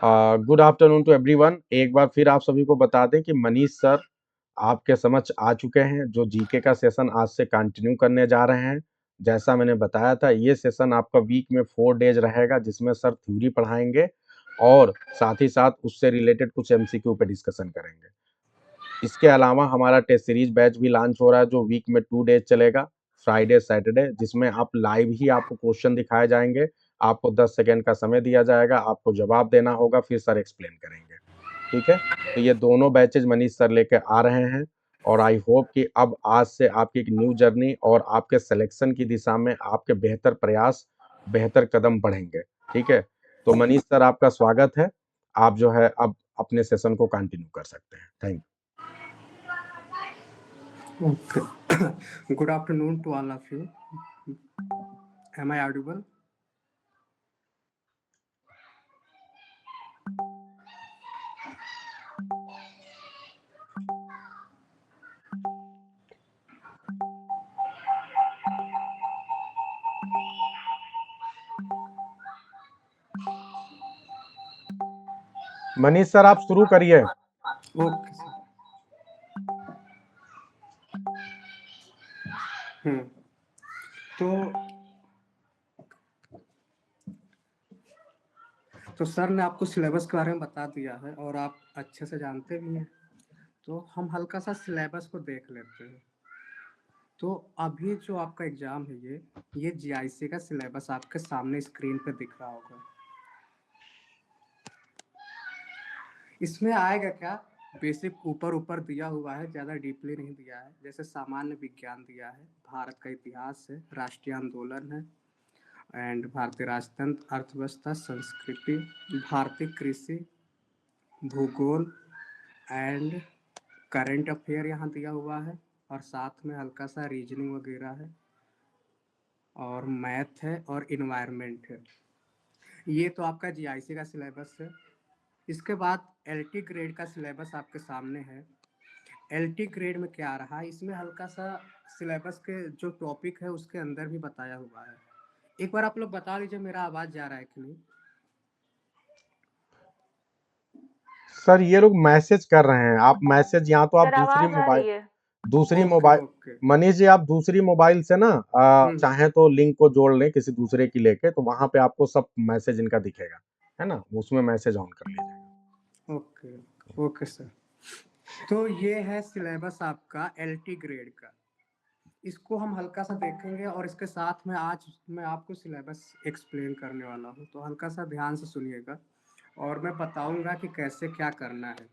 Good afternoon to everyone. एक बार फिर आप सभी को बता दें कि मनीष सर आपके समक्ष आ चुके हैं, जो जीके का सेशन आज से कंटिन्यू करने जा रहे हैं। जैसा मैंने बताया था, ये सेशन आपका वीक में 4 डेज रहेगा, जिसमें सर थ्योरी पढ़ाएंगे और साथ ही साथ उससे रिलेटेड कुछ एमसीक्यू पे डिस्कशन करेंगे। इसके अलावा हमारा टेस्ट सीरीज बैच भी लॉन्च हो रहा है, जो वीक में 2 डेज चलेगा, फ्राइडे सैटरडे, जिसमें आप लाइव ही आपको क्वेश्चन दिखाए जाएंगे। आपको 10 सेकेंड का समय दिया जाएगा, आपको जवाब देना होगा, फिर सर एक्सप्लेन करेंगे। ठीक है, तो ये दोनों बैचेज मनीष सर लेके आ रहे हैं और आई होप कि अब आज से आपकी एक न्यू जर्नी और आपके सिलेक्शन की दिशा में आपके बेहतर प्रयास, बेहतर कदम बढ़ेंगे। ठीक है, तो मनीष सर आपका स्वागत है। आप जो है अब अपने सेशन को कंटिन्यू कर सकते हैं। Thank you. Okay. Good afternoon to all of you. Am I audible? Manish sir आप शुरू करिए। Okay, sir. तो तो सर ने आपको सिलेबस के बारे में बता दिया है और आप अच्छे से जानते भी हैं। तो हम हल्का सा सिलेबस को देख लेते हैं। तो अभी जो आपका एग्जाम है ये जीआईसी का सिलेबस आपके सामने स्क्रीन पे दिख रहा होगा। इसमें आएगा क्या, बेसिक ऊपर ऊपर दिया हुआ है, ज़्यादा डीपली नहीं दिया है। जैसे सामान्य विज्ञान दिया है, भारत का इतिहास है, राष्ट्रीय आंदोलन है, एंड भारतीय राजतंत्र, अर्थव्यवस्था, संस्कृति, भारतीय कृषि, भूगोल एंड करंट अफेयर यहाँ दिया हुआ है, और साथ में हल्का सा रीजनिंग वगैरह है, और मैथ है, और इन्वायरमेंट है। ये तो आपका जीआईसी का सिलेबस है। इसके बाद एलटी ग्रेड का सिलेबस आपके सामने है। एलटी ग्रेड में क्या आ रहा है, इसमें हल्का सा सिलेबस के जो टॉपिक है उसके अंदर भी बताया हुआ है। एक बार आप लोग बता दीजिए मेरा आवाज जा रहा है कि नहीं। सर ये लोग मैसेज कर रहे हैं, आप मैसेज या तो आप सर दूसरी आवाज आ मोबाइल रही है। दूसरी okay mobile okay. Manish ji आप दूसरी मोबाइल से ना चाहे तो लिंक को जोड़ लें किसी दूसरे की लेके, तो वहां पे आपको सब मैसेज इनका दिखेगा, है ना, उसमें मैसेज ऑन कर लीजिएगा। Okay okay sir. तो ये है सिलेबस आपका एलटी ग्रेड का। इसको हम हल्का सा देखेंगे और इसके साथ में आज मैं आपको सिलेबस एक्सप्लेन करने वाला हूँ, तो हल्का सा ध्यान से सुनिएगा और मैं बताऊंगा कि कैसे क्या करना है।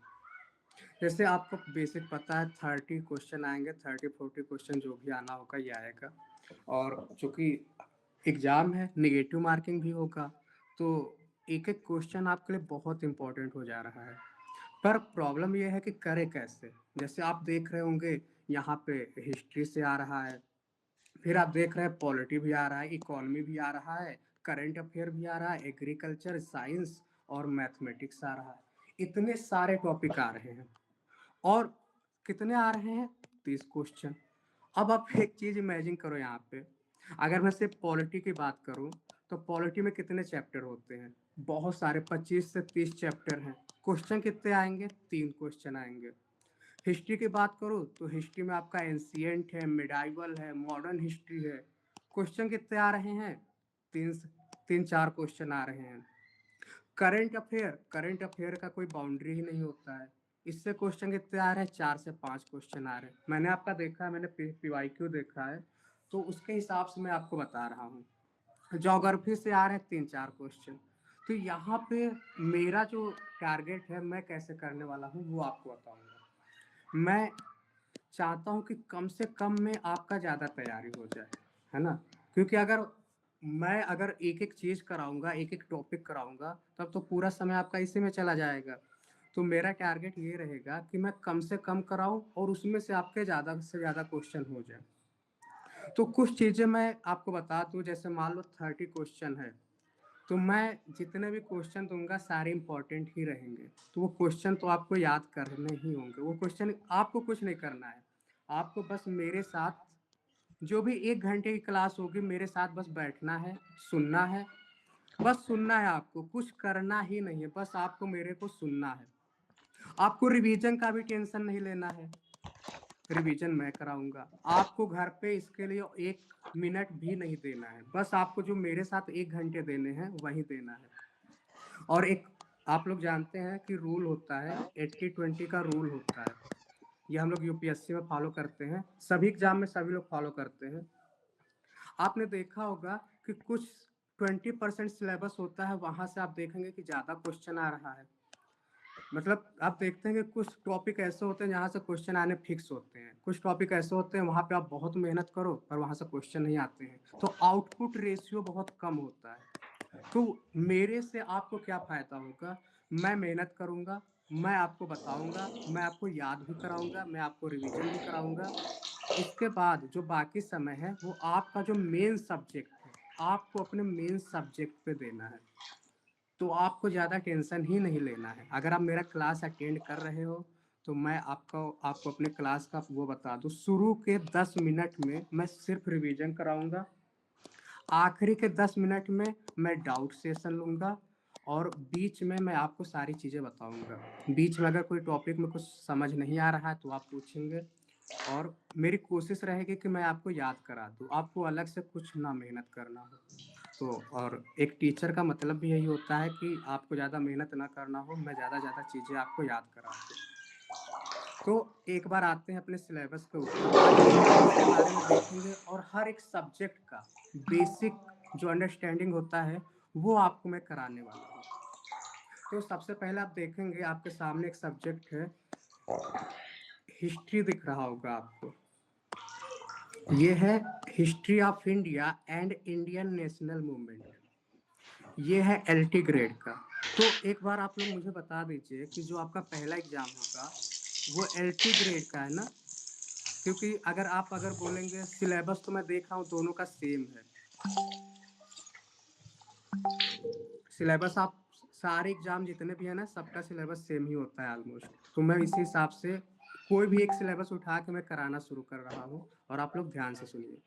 जैसे आपको बेसिक पता है 30 क्वेश्चन आएंगे, 30-40 क्वेश्चन जो भी आना होगा ये आएगा। और चूंकि एग्जाम है, निगेटिव मार्किंग भी होगा, तो एक एक क्वेश्चन आपके लिए बहुत इंपॉर्टेंट हो जा रहा है। पर प्रॉब्लम यह है कि करे कैसे। जैसे आप देख रहे होंगे यहाँ पे हिस्ट्री से आ रहा है, फिर आप देख रहे हैं पॉलिटी भी आ रहा है, इकोनॉमी भी आ रहा है, करंट अफेयर भी आ रहा है, एग्रीकल्चर, साइंस और मैथमेटिक्स आ रहा है। इतने सारे टॉपिक आ रहे हैं और कितने आ रहे हैं, 30 क्वेश्चन। अब आप एक चीज इमेजिन करो, यहाँ पे अगर मैं सिर्फ पॉलिटी की बात करूं तो पॉलिटी में कितने चैप्टर होते हैं, बहुत सारे, 25 से 30 चैप्टर हैं। क्वेश्चन कितने आएंगे, 3 क्वेश्चन आएंगे। हिस्ट्री की बात करूं तो हिस्ट्री में आपका एंशिएंट है, मिडाइवल है, मॉडर्न हिस्ट्री है। क्वेश्चन कितने आ रहे हैं, तीन तीन चार क्वेश्चन आ रहे हैं। करंट अफेयर का कोई बाउंड्री ही नहीं होता है। इससे क्वेश्चन कितने आ रहे हैं, 4 से 5 क्वेश्चन आ रहे हैं। मैंने आपका देखा है, मैंने पीवाईक्यू देखा है, तो उसके हिसाब से मैं आपको बता रहा हूँ। ज्योग्राफी से आ रहे हैं 3-4 क्वेश्चन। तो यहाँ पे मेरा जो टारगेट है, मैं कैसे करने वाला हूँ वो आपको बताऊंगा। मैं चाहता हूँ कि कम से कम में आपका ज़्यादा तैयारी हो जाए, है ना। क्योंकि अगर एक एक चीज़ कराऊंगा, एक एक टॉपिक कराऊंगा, तब तो पूरा समय आपका इसी में चला जाएगा। तो मेरा टारगेट ये रहेगा कि मैं कम से कम कराऊं और उसमें से आपके ज़्यादा से ज़्यादा क्वेश्चन हो जाए। तो कुछ चीज़ें मैं आपको बता दूं, जैसे मान लो 30 क्वेश्चन है, तो मैं जितने भी क्वेश्चन दूंगा सारे इंपॉर्टेंट ही रहेंगे। तो वो क्वेश्चन तो आपको याद करने ही होंगे। वो क्वेश्चन आपको कुछ नहीं करना है, आपको बस मेरे साथ जो भी 1 घंटे की क्लास होगी मेरे साथ बस बैठना है, सुनना है, बस सुनना है आपको, कुछ करना ही नहीं है, बस आपको मेरे को सुनना है। आपको रिवीजन का भी टेंशन नहीं लेना है, रिवीजन मैं कराऊंगा। आपको घर पे इसके लिए 1 मिनट भी नहीं देना है, बस आपको जो मेरे साथ 1 घंटे देने हैं वही देना है। और एक आप लोग जानते हैं कि रूल होता है, 80-20 का रूल होता है, ये हम लोग यूपीएससी में फॉलो करते हैं, सभी एग्जाम में सभी लोग फॉलो करते हैं। आपने देखा होगा कि कुछ 20% सिलेबस होता है, वहां से आप देखेंगे कि ज्यादा क्वेश्चन आ रहा है। मतलब आप देखते हैं कि कुछ टॉपिक ऐसे होते हैं जहाँ से क्वेश्चन आने फिक्स होते हैं, कुछ टॉपिक ऐसे होते हैं वहां पे आप बहुत मेहनत करो पर वहां से क्वेश्चन नहीं आते हैं, तो आउटपुट रेशियो बहुत कम होता है। तो मेरे से आपको क्या फायदा होगा? मैं मेहनत करूंगा, मैं आपको बताऊंगा, मैं आपको याद भी कराऊंगा, मैं आपको रिवीजन भी कराऊंगा। इसके बाद जो बाकी समय है वो आपका जो मेन सब्जेक्ट है, आपको अपने मेन सब्जेक्ट पे देना है। तो आपको ज़्यादा टेंशन ही नहीं लेना है। अगर आप मेरा क्लास अटेंड कर रहे हो तो मैं आपको अपने क्लास का वो बता दूँ, शुरू के 10 मिनट में मैं सिर्फ रिवीजन कराऊंगा, आखिरी के 10 मिनट में मैं डाउट सेशन लूंगा, और बीच में मैं आपको सारी चीज़ें बताऊंगा। बीच में अगर कोई टॉपिक में कुछ समझ नहीं आ रहा है तो आप पूछेंगे, और मेरी कोशिश रहेगी कि मैं आपको याद करा दूँ, आपको अलग से कुछ ना मेहनत करना हो। तो और एक टीचर का मतलब भी यही होता है कि आपको ज़्यादा मेहनत ना करना हो, मैं ज़्यादा चीज़ें आपको याद करा दूँ। तो एक बार आते हैं अपने सिलेबस के ऊपर। आज हम सिलेबस के बारे में देखेंगे और हर एक सब्जेक्ट का बेसिक जो अंडरस्टैंडिंग होता है वो आपको मैं कराने वाला हूँ। तो सबसे पहले आप देखेंगे आपके सामने एक सब्जेक्ट है, हिस्ट्री दिख रहा होगा आपको। ये है history of India and Indian national movement, ये है एलटी ग्रेड का। तो एक बार आप लोग मुझे बता दीजिए कि जो आपका पहला एग्जाम होगा वो एलटी ग्रेड का है ना? क्योंकि अगर बोलेंगे सिलेबस, तो मैं देख रहा हूँ दोनों का सेम है सिलेबस। आप सारे एग्जाम जितने भी है ना, सबका सिलेबस सेम ही होता है ऑलमोस्ट। तो मैं इसी हिसाब से कोई भी एक सिलेबस उठा के मैं कराना शुरू कर रहा हूँ, और आप लोग ध्यान से सुनिए।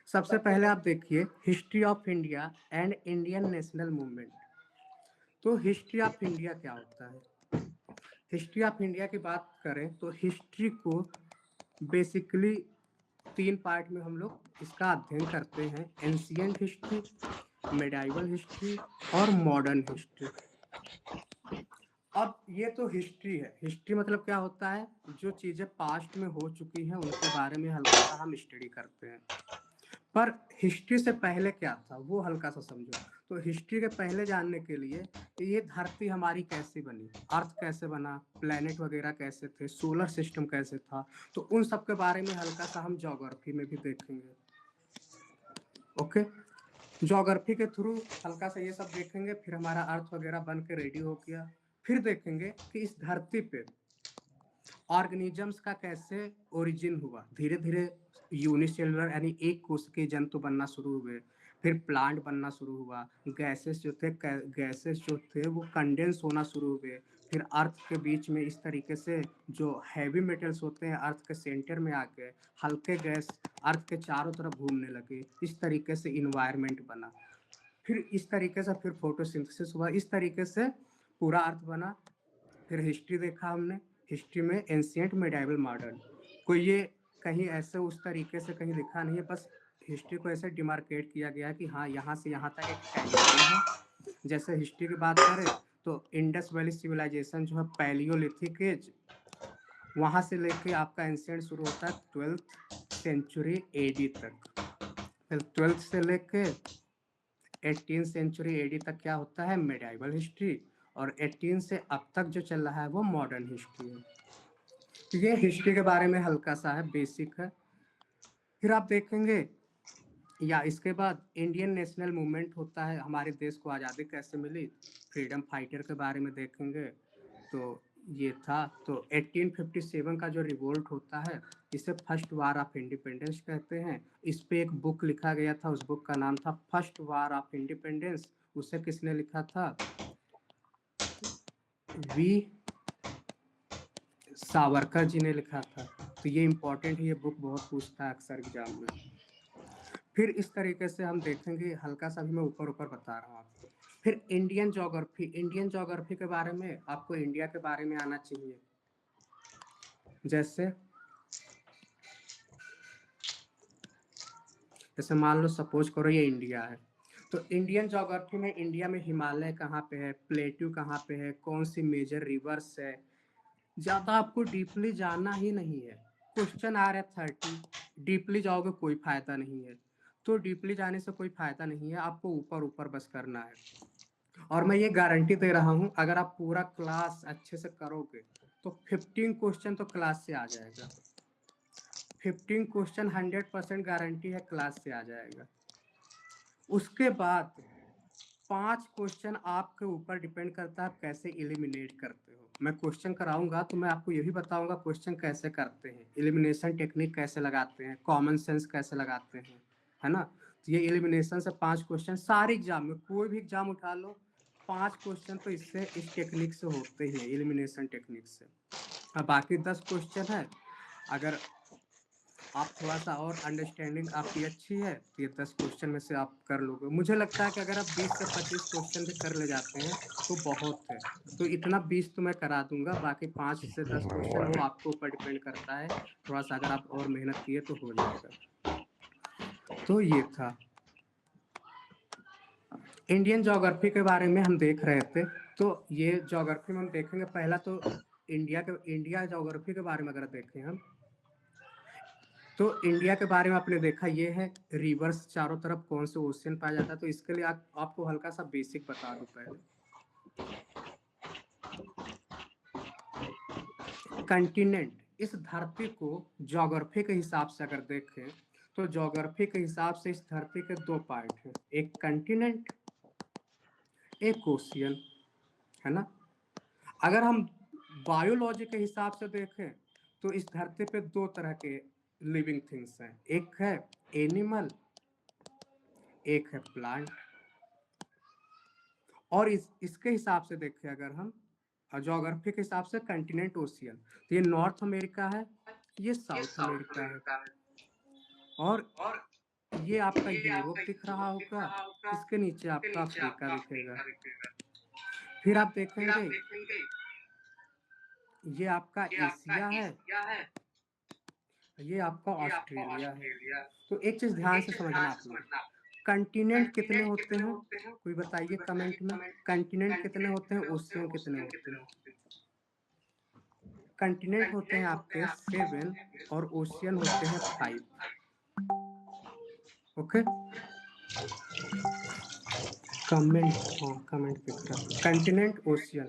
सबसे पहले आप देखिए history of India and Indian national movement. तो हिस्ट्री ऑफ इंडिया क्या होता है? हिस्ट्री ऑफ इंडिया की बात करें तो हिस्ट्री को बेसिकली 3 पार्ट में हम लोग इसका अध्ययन करते हैं, एंशियंट हिस्ट्री, मेडाइवल हिस्ट्री और मॉडर्न हिस्ट्री। अब ये तो हिस्ट्री है। हिस्ट्री मतलब क्या होता है? जो चीजें पास्ट में हो चुकी हैं उनके बारे में हल्का सा हम स्टडी करते हैं। पर हिस्ट्री से पहले क्या था वो हल्का सा समझो। तो हिस्ट्री के पहले जानने के लिए ये धरती हमारी कैसे बनी, अर्थ कैसे बना, प्लेनेट वगैरह कैसे थे, सोलर सिस्टम कैसे था, तो उन सब के बारे में हल्का सा हम ज्योग्राफी में भी देखेंगे। ओके, ज्योग्राफी के थ्रू हल्का सा ये सब देखेंगे, फिर हमारा अर्थ वगैरह बन के रेडी हो गया। फिर देखेंगे कि इस धरती पे ऑर्गेनिजम्स का कैसे ओरिजिन हुआ, धीरे धीरे यूनिसेलुलर यानी एक कोश के जंतु बनना शुरू हुए, फिर प्लांट बनना शुरू हुआ, गैसेस जो थे वो कंडेंस होना शुरू हुए, फिर अर्थ के बीच में इस तरीके से जो हैवी मेटल्स होते हैं अर्थ के सेंटर में आके हल्के गैस अर्थ के चारों तरफ घूमने लगे, इस तरीके से इन्वायरमेंट बना। फिर इस तरीके से फिर फोटोसिंथेसिस हुआ, इस तरीके से पूरा अर्थ बना। फिर हिस्ट्री देखा हमने, हिस्ट्री में एंशियंट, मेडाइवल, मॉडर्न। कोई ये कहीं ऐसे उस तरीके से कहीं लिखा नहीं है, बस हिस्ट्री को ऐसे डिमार्केट किया गया है कि हाँ यहाँ से यहाँ तक एक टाइमलाइन है। जैसे हिस्ट्री की बात करें तो इंडस वैली सिविलाइजेशन जो है पैलियोलिथिक एज, वहां से लेके आपका एंशियंट शुरू होता है 12th सेंचुरी एडी तक। फिर 12th से लेके 18th सेंचुरी एडी तक क्या होता है? Medieval history. और 18 से अब तक जो चल रहा है वो मॉडर्न हिस्ट्री है। तो ये हिस्ट्री के बारे में हल्का सा है, बेसिक है। फिर आप देखेंगे या इसके बाद इंडियन नेशनल मूवमेंट होता है, हमारे देश को आज़ादी कैसे मिली, फ्रीडम फाइटर के बारे में देखेंगे। तो ये था तो 1857 का जो रिवोल्ट होता है इसे फर्स्ट वार ऑफ इंडिपेंडेंस कहते हैं। इस पे एक बुक लिखा गया था, उस बुक का नाम था फर्स्ट वार ऑफ इंडिपेंडेंस। उसे किसने लिखा था? वी सावरकर जी ने लिखा था। तो ये इंपॉर्टेंट है, ये बुक बहुत पूछता है अक्सर एग्जाम में। फिर इस तरीके से हम देखेंगे, हल्का सा भी मैं ऊपर-ऊपर बता रहा हूँ आपको। फिर इंडियन ज्योग्राफी के बारे में आपको इंडिया के बारे में आना चाहिए। जैसे जैसे मान लो सपोज़ करो ये इंडिया है, तो इंडियन ज्योग्राफी में इंडिया में हिमालय कहाँ पे है, प्लेट्यू कहाँ पे है, कौन-सी मेजर रिवर्स है, ज़्यादा आपको डीपली जानना ही नहीं है। क्वेश्चन आ रहा है 30, डीपली जाओगे कोई फ़ायदा नहीं है। तो डीपली जाने से कोई फ़ायदा नहीं है, आपको ऊपर-ऊपर बस करना है। और मैं ये गारंटी दे रहा हूँ, अगर आप पूरा क्लास अच्छे से करोगे, तो 15 क्वेश्चन तो क्लास से आ जाएगा। 15 क्वेश्चन 100% गारंटी है क्लास से आ जाएगा। उसके बाद 5 क्वेश्चन आपके ऊपर डिपेंड करता है आप कैसे एलिमिनेट करते हो। मैं क्वेश्चन कराऊँगा तो मैं आपको ये भी बताऊँगा क्वेश्चन कैसे करते हैं, एलिमिनेशन टेक्निक कैसे लगाते हैं, कॉमन सेंस कैसे लगाते हैं, है ना? तो ये एलिमिनेशन से 5 क्वेश्चन सारे एग्ज़ाम में, कोई भी एग्ज़ाम उठा लो, 5 क्वेश्चन तो इससे इस टेक्निक से होते ही हैं, एलिमिनेशन टेक्निक से। अब बाकी 10 क्वेश्चन है, अगर आप थोड़ा-सा और अंडरस्टैंडिंग आपकी अच्छी है, तो ये 10 क्वेश्चन में से आप कर लोगे। मुझे लगता है कि अगर आप 20 से 25 क्वेश्चन भी कर ले जाते हैं, तो बहुत है। तो इतना 20 तो मैं करा दूँगा, बाकी 5 से 10 क्वेश्चन वो आपके ऊपर डिपेंड करता है। थोड़ा-सा अगर आप और मेहनत किए तो हो जाएगा। तो ये था। इंडियन ज्योग्राफी के बारे में हम देख रहे थे, तो ये ज्योग्राफी में हम देखेंगे पहला तो इंडिया ज्योग्राफी के बारे में अगर देखें हम, तो इंडिया के बारे में आपने देखा ये है रिवर्स चारों तरफ कौन से ओशियन पाया जाता है, तो इसके लिए आपको हल्का सा बेसिक बता दूं पहले। कंटिनेंट, इस धरती को ज्योग्राफी के हिसाब से अगर देखें, तो ज्योग्राफी के हिसाब से इस धरती के 2 पार्ट हैं, एक कंटिनेंट, एक ओशियन, है ना? अगर हम बायोलॉजी के हिसाब से देखें, तो इस धरती पे 2 तरह के लिविंग थिंग्स हैं, एक है एनिमल, एक है प्लांट। और इसके हिसाब से देखें अगर हम ज्योग्राफी के हिसाब से कंटिनेंट ओशियन, तो ये नॉर्थ अमेरिका है, ये साउथ अमेरिका है, और ये आपका यूरोप दिख रहा होगा, इसके नीचे आपका अफ्रीका दिखेगा। फिर आप देखेंगे ये आपका एशिया है, ये आपका ऑस्ट्रेलिया है। तो एक चीज ध्यान से समझना आप लोग, कंटिनेंट कितने होते हैं, कोई बताइए कमेंट में, कंटिनेंट कितने होते हैं, ओशियन कितने होते हैं? कंटिनेंट होते हैं आपके 7 और ओशियन होते हैं 5। ओके, कमेंट, हाँ कमेंट दिख रहा है, कंटिनेंट ओशियन।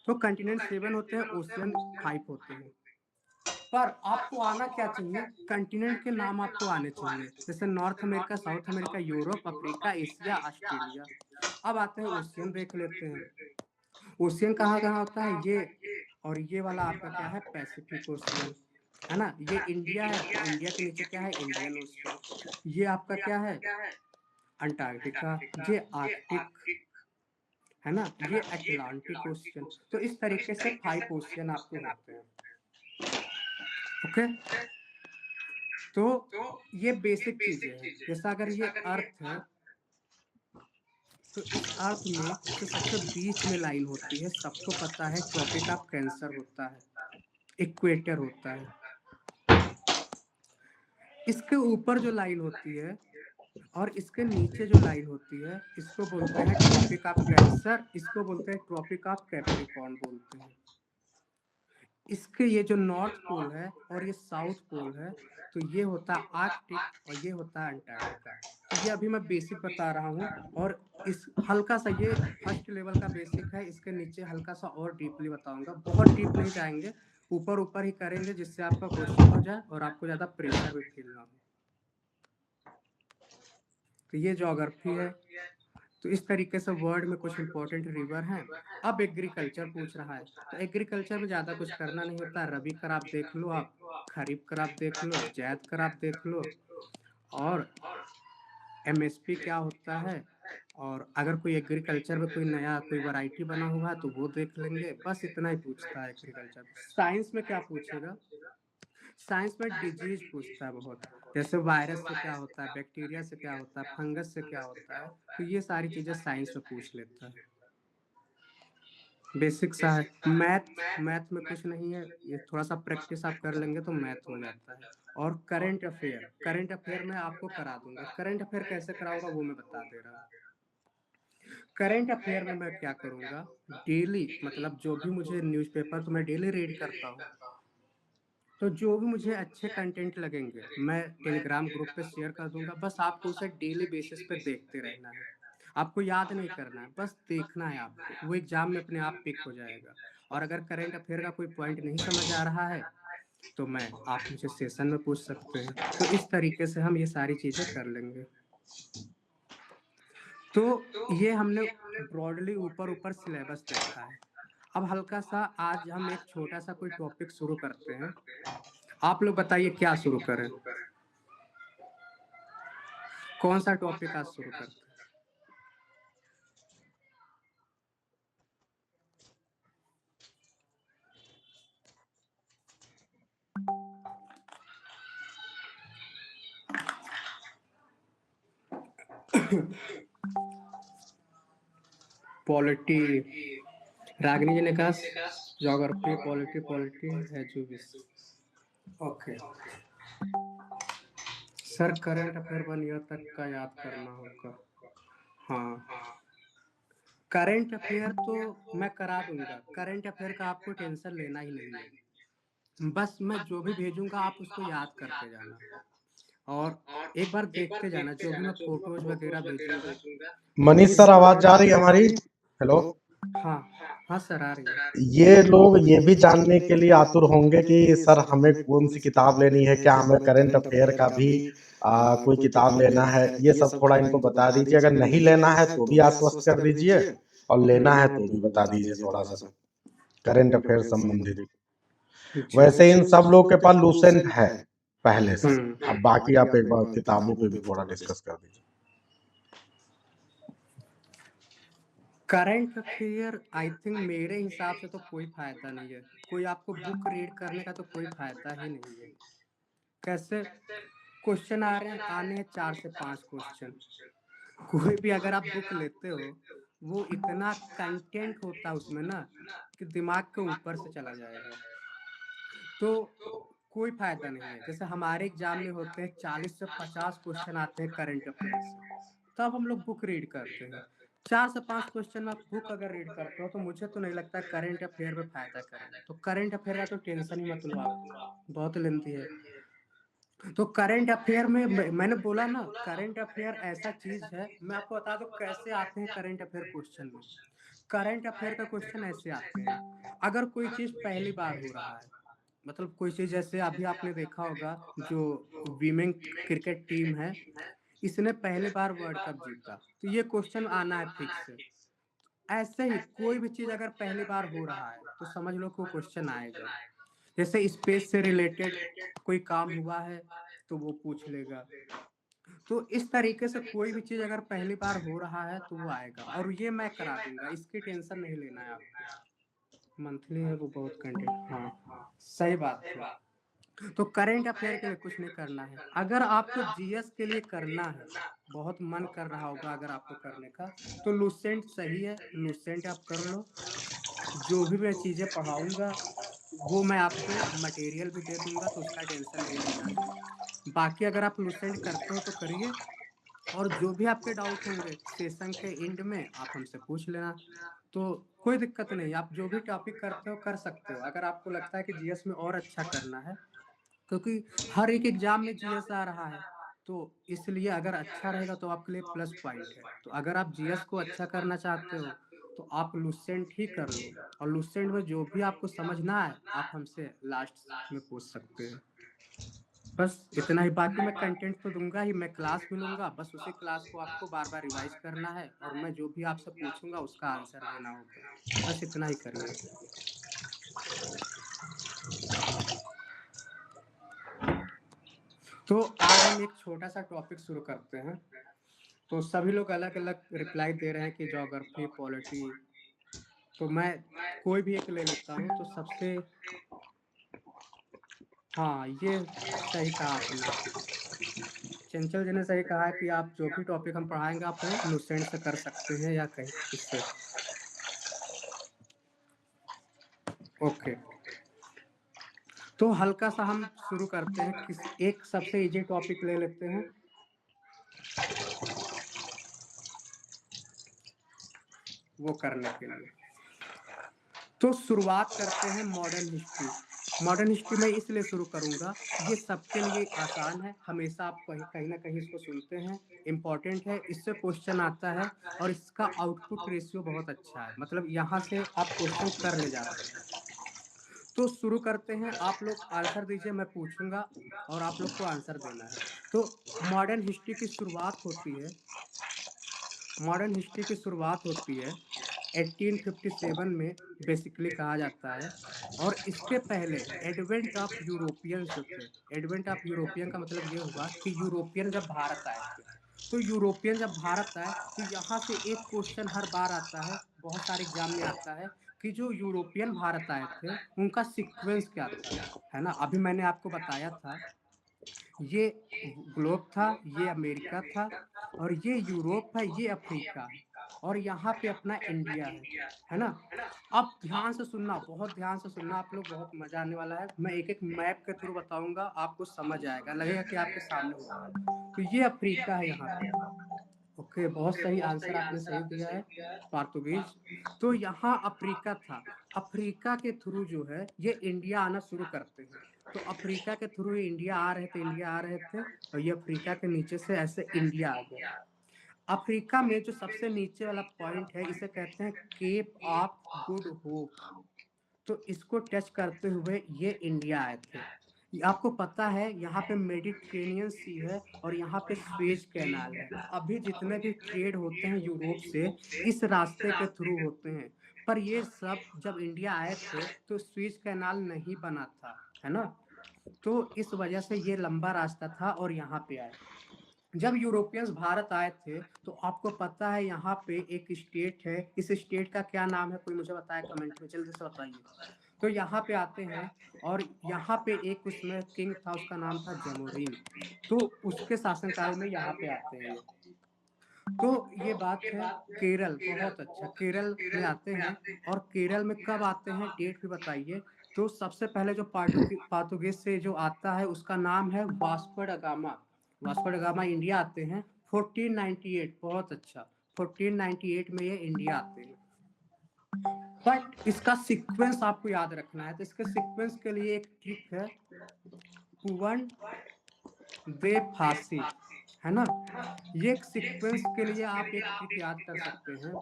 तो कंटिनेंट 7 होते हैं, ओशियन 5 होते हैं। पर आपको आना क्या चाहिए, कंटिनेंट के नाम आपको आने चाहिए, जैसे north America, south America, Europe, Africa, Asia, Australia. अब आते हैं ओशियन देख लेते हैं। ओशियन कहाँ-कहाँ होता है, ये और ये वाला आपका क्या है, पैसिफिक ओशियन, है ना? ये इंडिया है, तो इंडिया के नीचे क्या है, इंडियन ओशियन। ये आपका क्या है, अंटार्कटिका, ये आर्कटिक, है ना? ये अटलांटिक ओशियन। तो इस तरीके से 5 ओशियन आपके होते हैं। ओके? तो ये बेसिक चीज़ें हैं। जैसा अगर ये अर्थ है, तो इस अर्थ में जो सबसे बीच में लाइन होती है, सबको पता है ट्रॉपिक ऑफ कैंसर होता है, इक्वेटर होता है। इसके ऊपर जो लाइन होती है और इसके नीचे जो लाइन होती है, इसको बोलते हैं ट्रॉपिक ऑफ कैंसर, इसको बोलते हैं ट्रॉपिक ऑफ कैप्रिकॉर्न बोलते हैं। इसके ये जो नॉर्थ पोल है और ये साउथ पोल है, तो ये होता है आर्कटिक और ये होता है अंटार्कटिका। तो ये अभी मैं बेसिक बता रहा हूँ, और इस हल्का सा ये फर्स्ट लेवल का बेसिक है, इसके नीचे हल्का सा और डीपली बताऊंगा, बहुत डीप नहीं जाएंगे, ऊपर ऊपर ही करेंगे जिससे आपका क्वेश्चन हो जाए और आपको ज्यादा प्रेशर भी फील ना हो। तो ये ज्योग्राफी है। तो इस तरीके से वर्ल्ड में कुछ इंपॉर्टेंट रिवर हैं। अब एग्रीकल्चर पूछ रहा है, तो एग्रीकल्चर में ज़्यादा कुछ करना नहीं होता, रबी कर आप देख लो, आप खरीफ कर आप देख लो, जैद कर आप देख लो, और एमएसपी क्या होता है, और अगर कोई एग्रीकल्चर में कोई नया कोई वैरायटी बना हुआ है तो वो देख लेंगे, बस इतना ही पूछता है एग्रीकल्चर। साइंस में क्या पूछेगा, साइंस में डिजीज पूछता है बहुत, जैसे वायरस से क्या होता है, बैक्टीरिया से क्या होता है, फंगस से क्या होता है, तो ये सारी चीजें साइंस में पूछ लेता है। बेसिक सा है। मैथ में कुछ नहीं है, ये थोड़ा सा प्रैक्टिस आप कर लेंगे तो मैथ हो जाता है। और करंट अफेयर में आपको करा दूंगा। करंट अफेयर कैसे कराऊंगा वो मैं बता दे रहा हूँ। करंट अफेयर में मैं क्या करूंगा, डेली मतलब जो भी मुझे न्यूज़पेपर तो मैं डेली रीड करता हूँ, तो जो भी मुझे अच्छे कंटेंट लगेंगे मैं टेलीग्राम ग्रुप पे शेयर कर दूंगा। बस आपको उसे डेली बेसिस पे देखते रहना है, आपको याद नहीं करना है, बस देखना है आपको, वो एग्जाम में अपने आप पिक हो जाएगा। और अगर करंट अफेयर का कोई पॉइंट नहीं समझ आ रहा है तो मैं आप मुझे सेशन में पूछ सकते हैं। तो इस तरीके से हम ये सारी चीजें कर लेंगे। तो ये हमने ब्रॉडली ऊपर ऊपर सिलेबस देखा है। अब हल्का सा आज हम एक छोटा सा कोई टॉपिक शुरू करते हैं। आप लोग बताइए क्या शुरू करें, कौन सा टॉपिक आज शुरू करते हैं। पॉलिटी, रागिनी जी ने कहा ज्योग्राफी पॉलिटी, पॉलिटी है जो भी। Okay sir, current affair 1 year तक का याद करना होगा। हाँ, करंट अफेयर तो मैं करा दूंगा, करंट अफेयर का आपको टेंशन लेना ही नहीं है। बस मैं जो भी भेजूंगा आप उसको याद करते जाना, और एक बार देखते जाना जो भी मैं फोटोज वगैरह भेजूंगा। मनीष सर, आवाज जा रही है हमारी? हेलो। हाँ हाँ सर, आ रही है। ये लोग ये भी जानने के लिए आतुर होंगे कि सर हमें कौन सी किताब लेनी है, क्या हमें करंट अफेयर का भी कोई किताब लेना है। ये सब थोड़ा इनको बता दीजिए, अगर नहीं लेना है तो भी आश्वस्त कर दीजिए, और लेना है तो भी बता दीजिए थोड़ा सा करंट अफेयर संबंधित। वैसे इन सब लोग के पास लूसेंट है पहले से। अब बाकी आप एक बार किताबों पे भी थोड़ा डिस्कस कर दीजिए। करंट अफेयर आई थिंक मेरे हिसाब से तो कोई फायदा नहीं है, कोई आपको बुक रीड करने का तो कोई फायदा ही नहीं है। कैसे क्वेश्चन आ रहे हैं, आने हैं 4 से 5 क्वेश्चन। कोई भी अगर आप बुक लेते हो, वो इतना कंटेंट होता है उसमें ना कि दिमाग के ऊपर से चला जाएगा, तो कोई फायदा नहीं है। जैसे हमारे एग्जाम में होते हैं 40 से 50 क्वेश्चन आते हैं करंट अफेयर से, तब हम लोग बुक रीड करते हैं। 4 से 5 क्वेश्चन में आप बुक अगर रीड करते हो तो मुझे तो नहीं लगता करंट अफेयर में फायदा करेगा। तो करंट अफेयर का तो टेंशन ही मत लो आप, बहुत लेंथी है। तो करंट अफेयर में मैंने बोला ना, करंट अफेयर ऐसा चीज है, मैं आपको बता दूं कैसे आते हैं करंट अफेयर क्वेश्चन में। करंट अफेयर का क्वेश्चन ऐसे आते हैं, अगर कोई चीज पहली बार हो रहा है, मतलब कोई चीज जैसे अभी आपने देखा होगा जो वीमेन क्रिकेट टीम है, इसने पहली बार वर्ल्ड कप जीता, तो ये क्वेश्चन आना है फिक्स है। ऐसे ही कोई भी चीज अगर पहली बार हो रहा है तो समझ लो को क्वेश्चन आएगा। जैसे स्पेस से रिलेटेड कोई काम हुआ है तो वो पूछ लेगा। तो इस तरीके से कोई भी चीज अगर पहली बार हो रहा है तो वो आएगा, और ये मैं करा दूंगा, इसकी टेंशन नहीं लेना है आपको। मंथली है वो बहुत कंटेंट, हाँ सही बात है। तो करंट अफेयर के लिए कुछ नहीं करना है। अगर आपको जीएस के लिए करना है, बहुत मन कर रहा होगा अगर आपको करने का, तो लूसेंट सही है, लूसेंट आप कर लो। जो भी मैं चीजें पढ़ाऊंगा वो मैं आपको मटेरियल भी दे दूंगा, तो उसका टेंशन नहीं लेना है। बाकी अगर आप लूसेंट करते हो तो करिए, और जो भी आपके डाउट होंगे सेशन के एंड में आप हमसे पूछ लेना। तो कोई दिक्कत नहीं, आप जो भी टॉपिक करते हो कर सकते हो, अगर आपको लगता है कि जीएस में और अच्छा करना है, क्योंकि हर एक एग्जाम में जीएस आ रहा है, तो इसलिए अगर अच्छा रहेगा तो आपके लिए प्लस पॉइंट है। तो अगर आप जीएस को अच्छा करना चाहते हो तो आप लुसेंट ही कर लो, और लुसेंट में जो भी आपको समझना है आप हमसे लास्ट में पूछ सकते हैं। बस इतना ही, बाकी मैं कंटेंट तो दूंगा ही, मैं क्लास भी लूंगा, बस उसी क्लास को आपको बार बार रिवाइज करना है, और मैं जो भी आपसे पूछूंगा उसका आंसर देना होगा। बस इतना ही करिए। तो आज हम एक छोटा सा टॉपिक शुरू करते हैं। तो सभी लोग अलग अलग रिप्लाई दे रहे हैं कि ज्योग्राफी पॉलिटी, तो मैं कोई भी एक ले लेता हूँ। तो सबसे हाँ, ये सही कहा आपने। चंचल जी ने सही कहा है कि आप जो भी टॉपिक हम पढ़ाएँगे आप वो लुसेंट से कर सकते हैं या कहीं इससे। ओके, तो हल्का-सा हम शुरू करते हैं, किसी एक सबसे ईज़ी टॉपिक ले लेते हैं, वो करने के लिए। तो शुरुआत करते हैं मॉडर्न हिस्ट्री। मॉडर्न हिस्ट्री मैं इसलिए शुरू करूँगा, ये सबके लिए आसान है, हमेशा आप कहीं कहीं न कहीं इसको सुनते हैं, इम्पोर्टेंट है, इससे क्वेश्चन आता है और इसका आउटपुट रेशियो बहुत अच्छा है, मतलब यहाँ से आप क्वेश्चन कर ले जाते हैं। तो शुरू करते हैं, आप लोग आंसर दीजिए, मैं पूछूँगा और आप लोग को आंसर देना है। तो मॉडर्न हिस्ट्री की शुरुआत होती है, मॉडर्न हिस्ट्री की शुरुआत होती है 1857 में बेसिकली कहा जाता है, और इसके पहले एडवेंट ऑफ यूरोपियंस जो थे, एडवेंट ऑफ यूरोपियन का मतलब ये हुआ कि यूरोपियन जब भारत आए थे, तो यूरोपियन जब भारत आए तो यहाँ से एक क्वेश्चन हर बार आता है, बहुत सारे एग्जाम में आता है कि जो यूरोपियन भारत आए थे उनका सीक्वेंस क्या था, है ना? अभी मैंने आपको बताया था, ये ग्लोब था, ये अमेरिका था, और ये यूरोप है, ये अफ्रीका है, और यहाँ पे अपना इंडिया है ना? अब ध्यान से सुनना, बहुत ध्यान से सुनना आप लोग, बहुत मजा आने वाला है। मैं एक एक मैप के थ्रू बताऊंगा, आपको समझ आएगा, लगेगा कि आपके सामने हो रहा है। तो ये अफ्रीका है यहाँ पे। ओके, बहुत सही आंसर आपने सही दिया है, पार्तुगीज। तो यहाँ अफ्रीका था, अफ्रीका के थ्रू जो है ये इंडिया आना शुरू करते हैं। तो अफ्रीका के थ्रू ये इंडिया आ रहे थे, इंडिया आ रहे थे, और ये अफ्रीका के नीचे से ऐसे इंडिया आ गया। अफ्रीका में जो सबसे नीचे वाला पॉइंट है, इसे कहते हैं केप ऑफ गुड होप। तो इसको टच करते हुए ये इंडिया आए थे। आपको पता है यहाँ पे मेडिटेरेनियन सी है और यहाँ पे स्वेज कैनाल है। अभी जितने भी ट्रेड होते हैं यूरोप से, इस रास्ते के थ्रू होते हैं। पर ये सब जब इंडिया आए थे तो स्वेज कैनाल नहीं बना था, है ना? तो इस वजह से ये लंबा रास्ता था और यहाँ पे आए। जब यूरोपियंस भारत आए थे तो आपको पता है यहाँ पे एक स्टेट है, इस स्टेट का क्या नाम है, कोई मुझे बताए कमेंट में, जल्दी से बताइए। तो यहाँ पे आते हैं, और यहाँ पे एक उसमें किंग था, उसका नाम था जमोरिन। तो उसके शासनकाल में यहाँ पे आते हैं ये। तो ये बात है। केरल, बहुत अच्छा, केरल में आते हैं। और केरल में कब आते हैं, डेट भी बताइए। तो सबसे पहले जो पार्टुगेज से जो आता है उसका नाम है Vasco da Gama. Vasco da Gama India आते हैं 1498, बहुत अच्छा, 1498 में ये इंडिया आते हैं। बट इसका सीक्वेंस आपको याद रखना है, तो इसके सीक्वेंस के लिए एक ट्रिक है, पुवन दे फांसी, है ना? ये एक सीक्वेंस के लिए आप एक ट्रिक याद कर सकते हैं।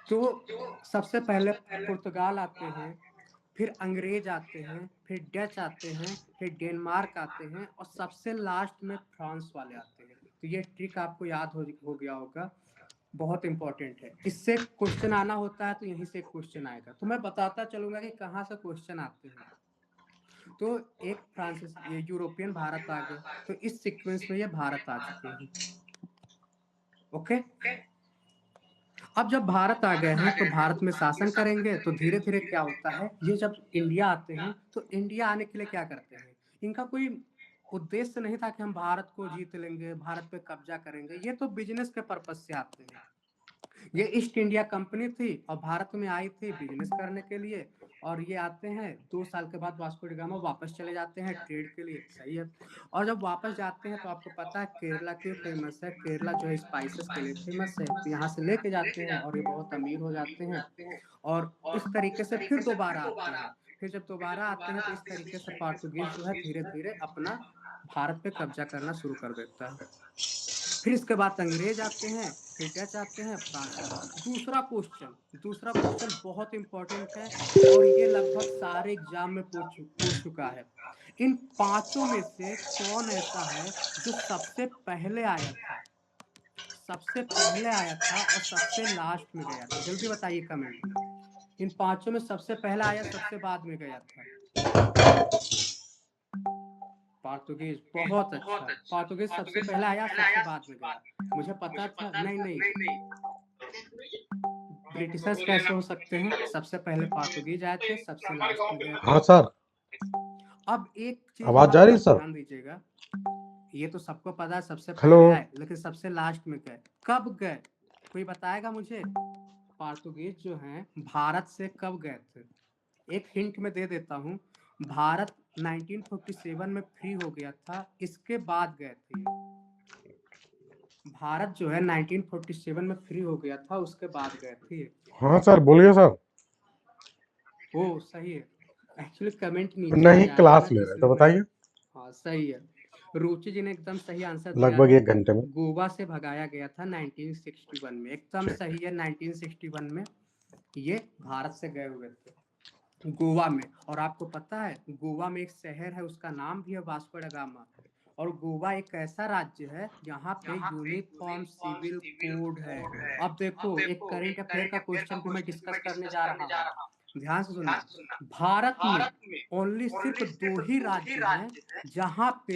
तो सबसे पहले पुर्तगाल आते हैं, फिर अंग्रेज आते हैं, फिर डच आते हैं, फिर डेनमार्क आते हैं, और सबसे लास्ट में फ्रांस वाले आते हैं। तो ये ट्रिक आपको याद हो गया होगा, बहुत इंपॉर्टेंट है। इससे क्वेश्चन आना होता है तो यहीं से क्वेश्चन आएगा, तो मैं बताता चलूंगा कि कहाँ से क्वेश्चन आते हैं। तो एक फ्रांसिस, ये यूरोपियन भारत आ गए, तो इस सीक्वेंस में ये भारत आ चुके हैं। ओके, अब जब भारत आ गए हैं तो भारत में शासन करेंगे, तो धीरे धीरे क्या होता है, ये जब इंडिया आते हैं तो इंडिया आने के लिए क्या करते हैं, इनका कोई उद्देश्य नहीं था कि हम भारत को जीत लेंगे, भारत पे कब्जा करेंगे, ये तो बिजनेस के पर्पज से आते हैं। ये ईस्ट इंडिया कंपनी थी और भारत में आई थी बिजनेस करने के लिए, और ये आते हैं 2 साल के बाद, वास्को डी गामा वापस चले जाते हैं ट्रेड के लिए, सही है। और जब वापस जाते हैं तो आपको पता है केरला क्यों फेमस है, केरला जो है स्पाइसेस के लिए फेमस है, तो यहाँ से लेके जाते हैं और ये बहुत अमीर हो जाते हैं। और इस तरीके से फिर दोबारा आते हैं, फिर जब दोबारा आते हैं तो इस तरीके से पोर्तुगीज जो है धीरे धीरे अपना भारत पे कब्जा करना शुरू कर देता है। फिर इसके बाद अंग्रेज आते हैं, फिर डच आते हैं, फ्रांस आते हैं। दूसरा क्वेश्चन बहुत इंपॉर्टेंट है, और ये लगभग सारे एग्जाम में पूछ चुका है। इन पांचों में से कौन ऐसा है जो सबसे पहले आया था, सबसे पहले आया था और सबसे लास्ट में गया था, जल्दी बताइए कमेंट में। इन पांचों में सबसे पहला आया, सबसे बाद में गया था। पोर्तुगीज, बहुत अच्छा, पोर्तुगीज सबसे पहला आया, सबसे बाद में गया। मुझे पता था, नहीं नहीं, ब्रिटिशर्स कैसे हो सकते हैं, सबसे पहले पोर्तुगीज आए थे, सबसे लास्ट में गए थे। हाँ सर। अब एक चीज आवाज जा रही है सर? ध्यान दीजिएगा, ये तो सबको पता है सबसे हेलो। पहले आए, लेकिन सबसे लास्ट में गए, कब गए कोई बताएगा मुझे? पोर्तुगीज जो हैं भारत से कब गए थे? एक हिंट में दे देता हूँ, भारत 1947 में फ्री हो गया था, इसके बाद गए थे। भारत जो है 1947 में फ्री हो गया था, उसके बाद गए थे। हाँ सर, बोलिए सर। ओ सही है, एक्चुअली कमेंट नीचे आ नहीं, जा रहा है ना, क्लास ले तो रहे इसलिए तो मैं, बताइए। हाँ सही है। रुचि जी ने एकदम सही आंसर दिया लगभग है, 1 घंटे में। गोवा से भगाया गया था 1961 में, एकदम ठीक। सही है। 1961 में ये भारत से गए हुए थे गोवा में। और आपको पता है गोवा में एक शहर है, उसका नाम भी है वास्को ड गामा। और गोवा एक ऐसा राज्य है यहाँ पे यूनिफॉर्म सिविल कोड है। अब देखो एक करंट अफेयर का क्वेश्चन भी मैं डिस्कस करने जा रहा हूँ, ध्यान से सुनना। भारत में ओनली सिर्फ 2 ही राज्य हैं जहाँ पे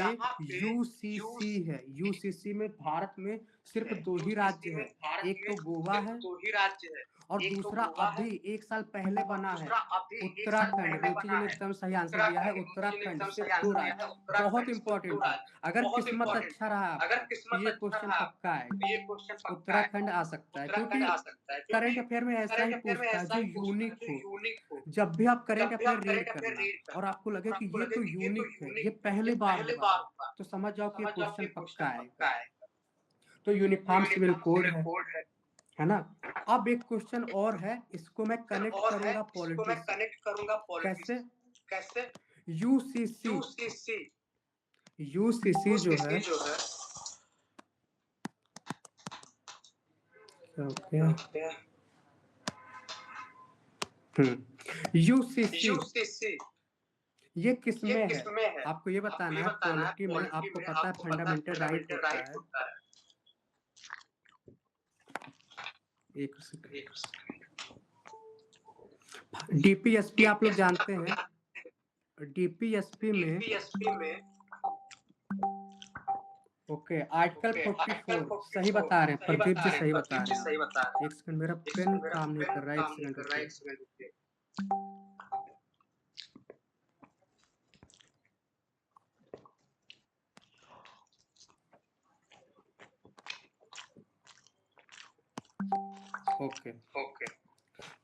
यूसीसी है। यूसीसी में भारत में सिर्फ 2 ही राज्य है, एक तो गोवा है और दूसरा अभी 1 साल पहले बना है उत्तराखंड। रुचि जी ने एकदम सही आंसर दिया है, उत्तराखंड। सिर्फ 2 राज्य, बहुत इंपॉर्टेंट है। अगर किस्मत अच्छा रहा आपका तो ये क्वेश्चन पक्का आएगा, उत्तराखंड आ सकता है, क्योंकि करंट अफेयर में ऐसा ही पूछता है जो यूनिक हो। जब भी आप करंट अफेयर रीड करना और आपको लगे कि ये तो यूनिक है, ये पहली बार हुआ है, तो समझ जाओ कि ये क्वेश्चन पक्का आएगा। तो यूनिफॉर्म सिविल कोड है ना। अब एक क्वेश्चन और है, इसको मैं कनेक्ट करूंगा पॉलिटिक्स से। कैसे? यूसीसी, यूसीसी जो है, क्या यूसीसी ये किस में है? आपको ये बताना है। पॉलिटी में आपको पता है फंडामेंटल राइट होता है। एक डीपीएसपी आप लोग जानते हैं, डीपीएसपी में ओके आर्टिकल 44 सही बता रहे हैं, प्रदीप जी सही बता रहे हैं। एक सेकंड, मेरा पेन काम नहीं कर रहा है, एक सेकंड रुकिए। ओके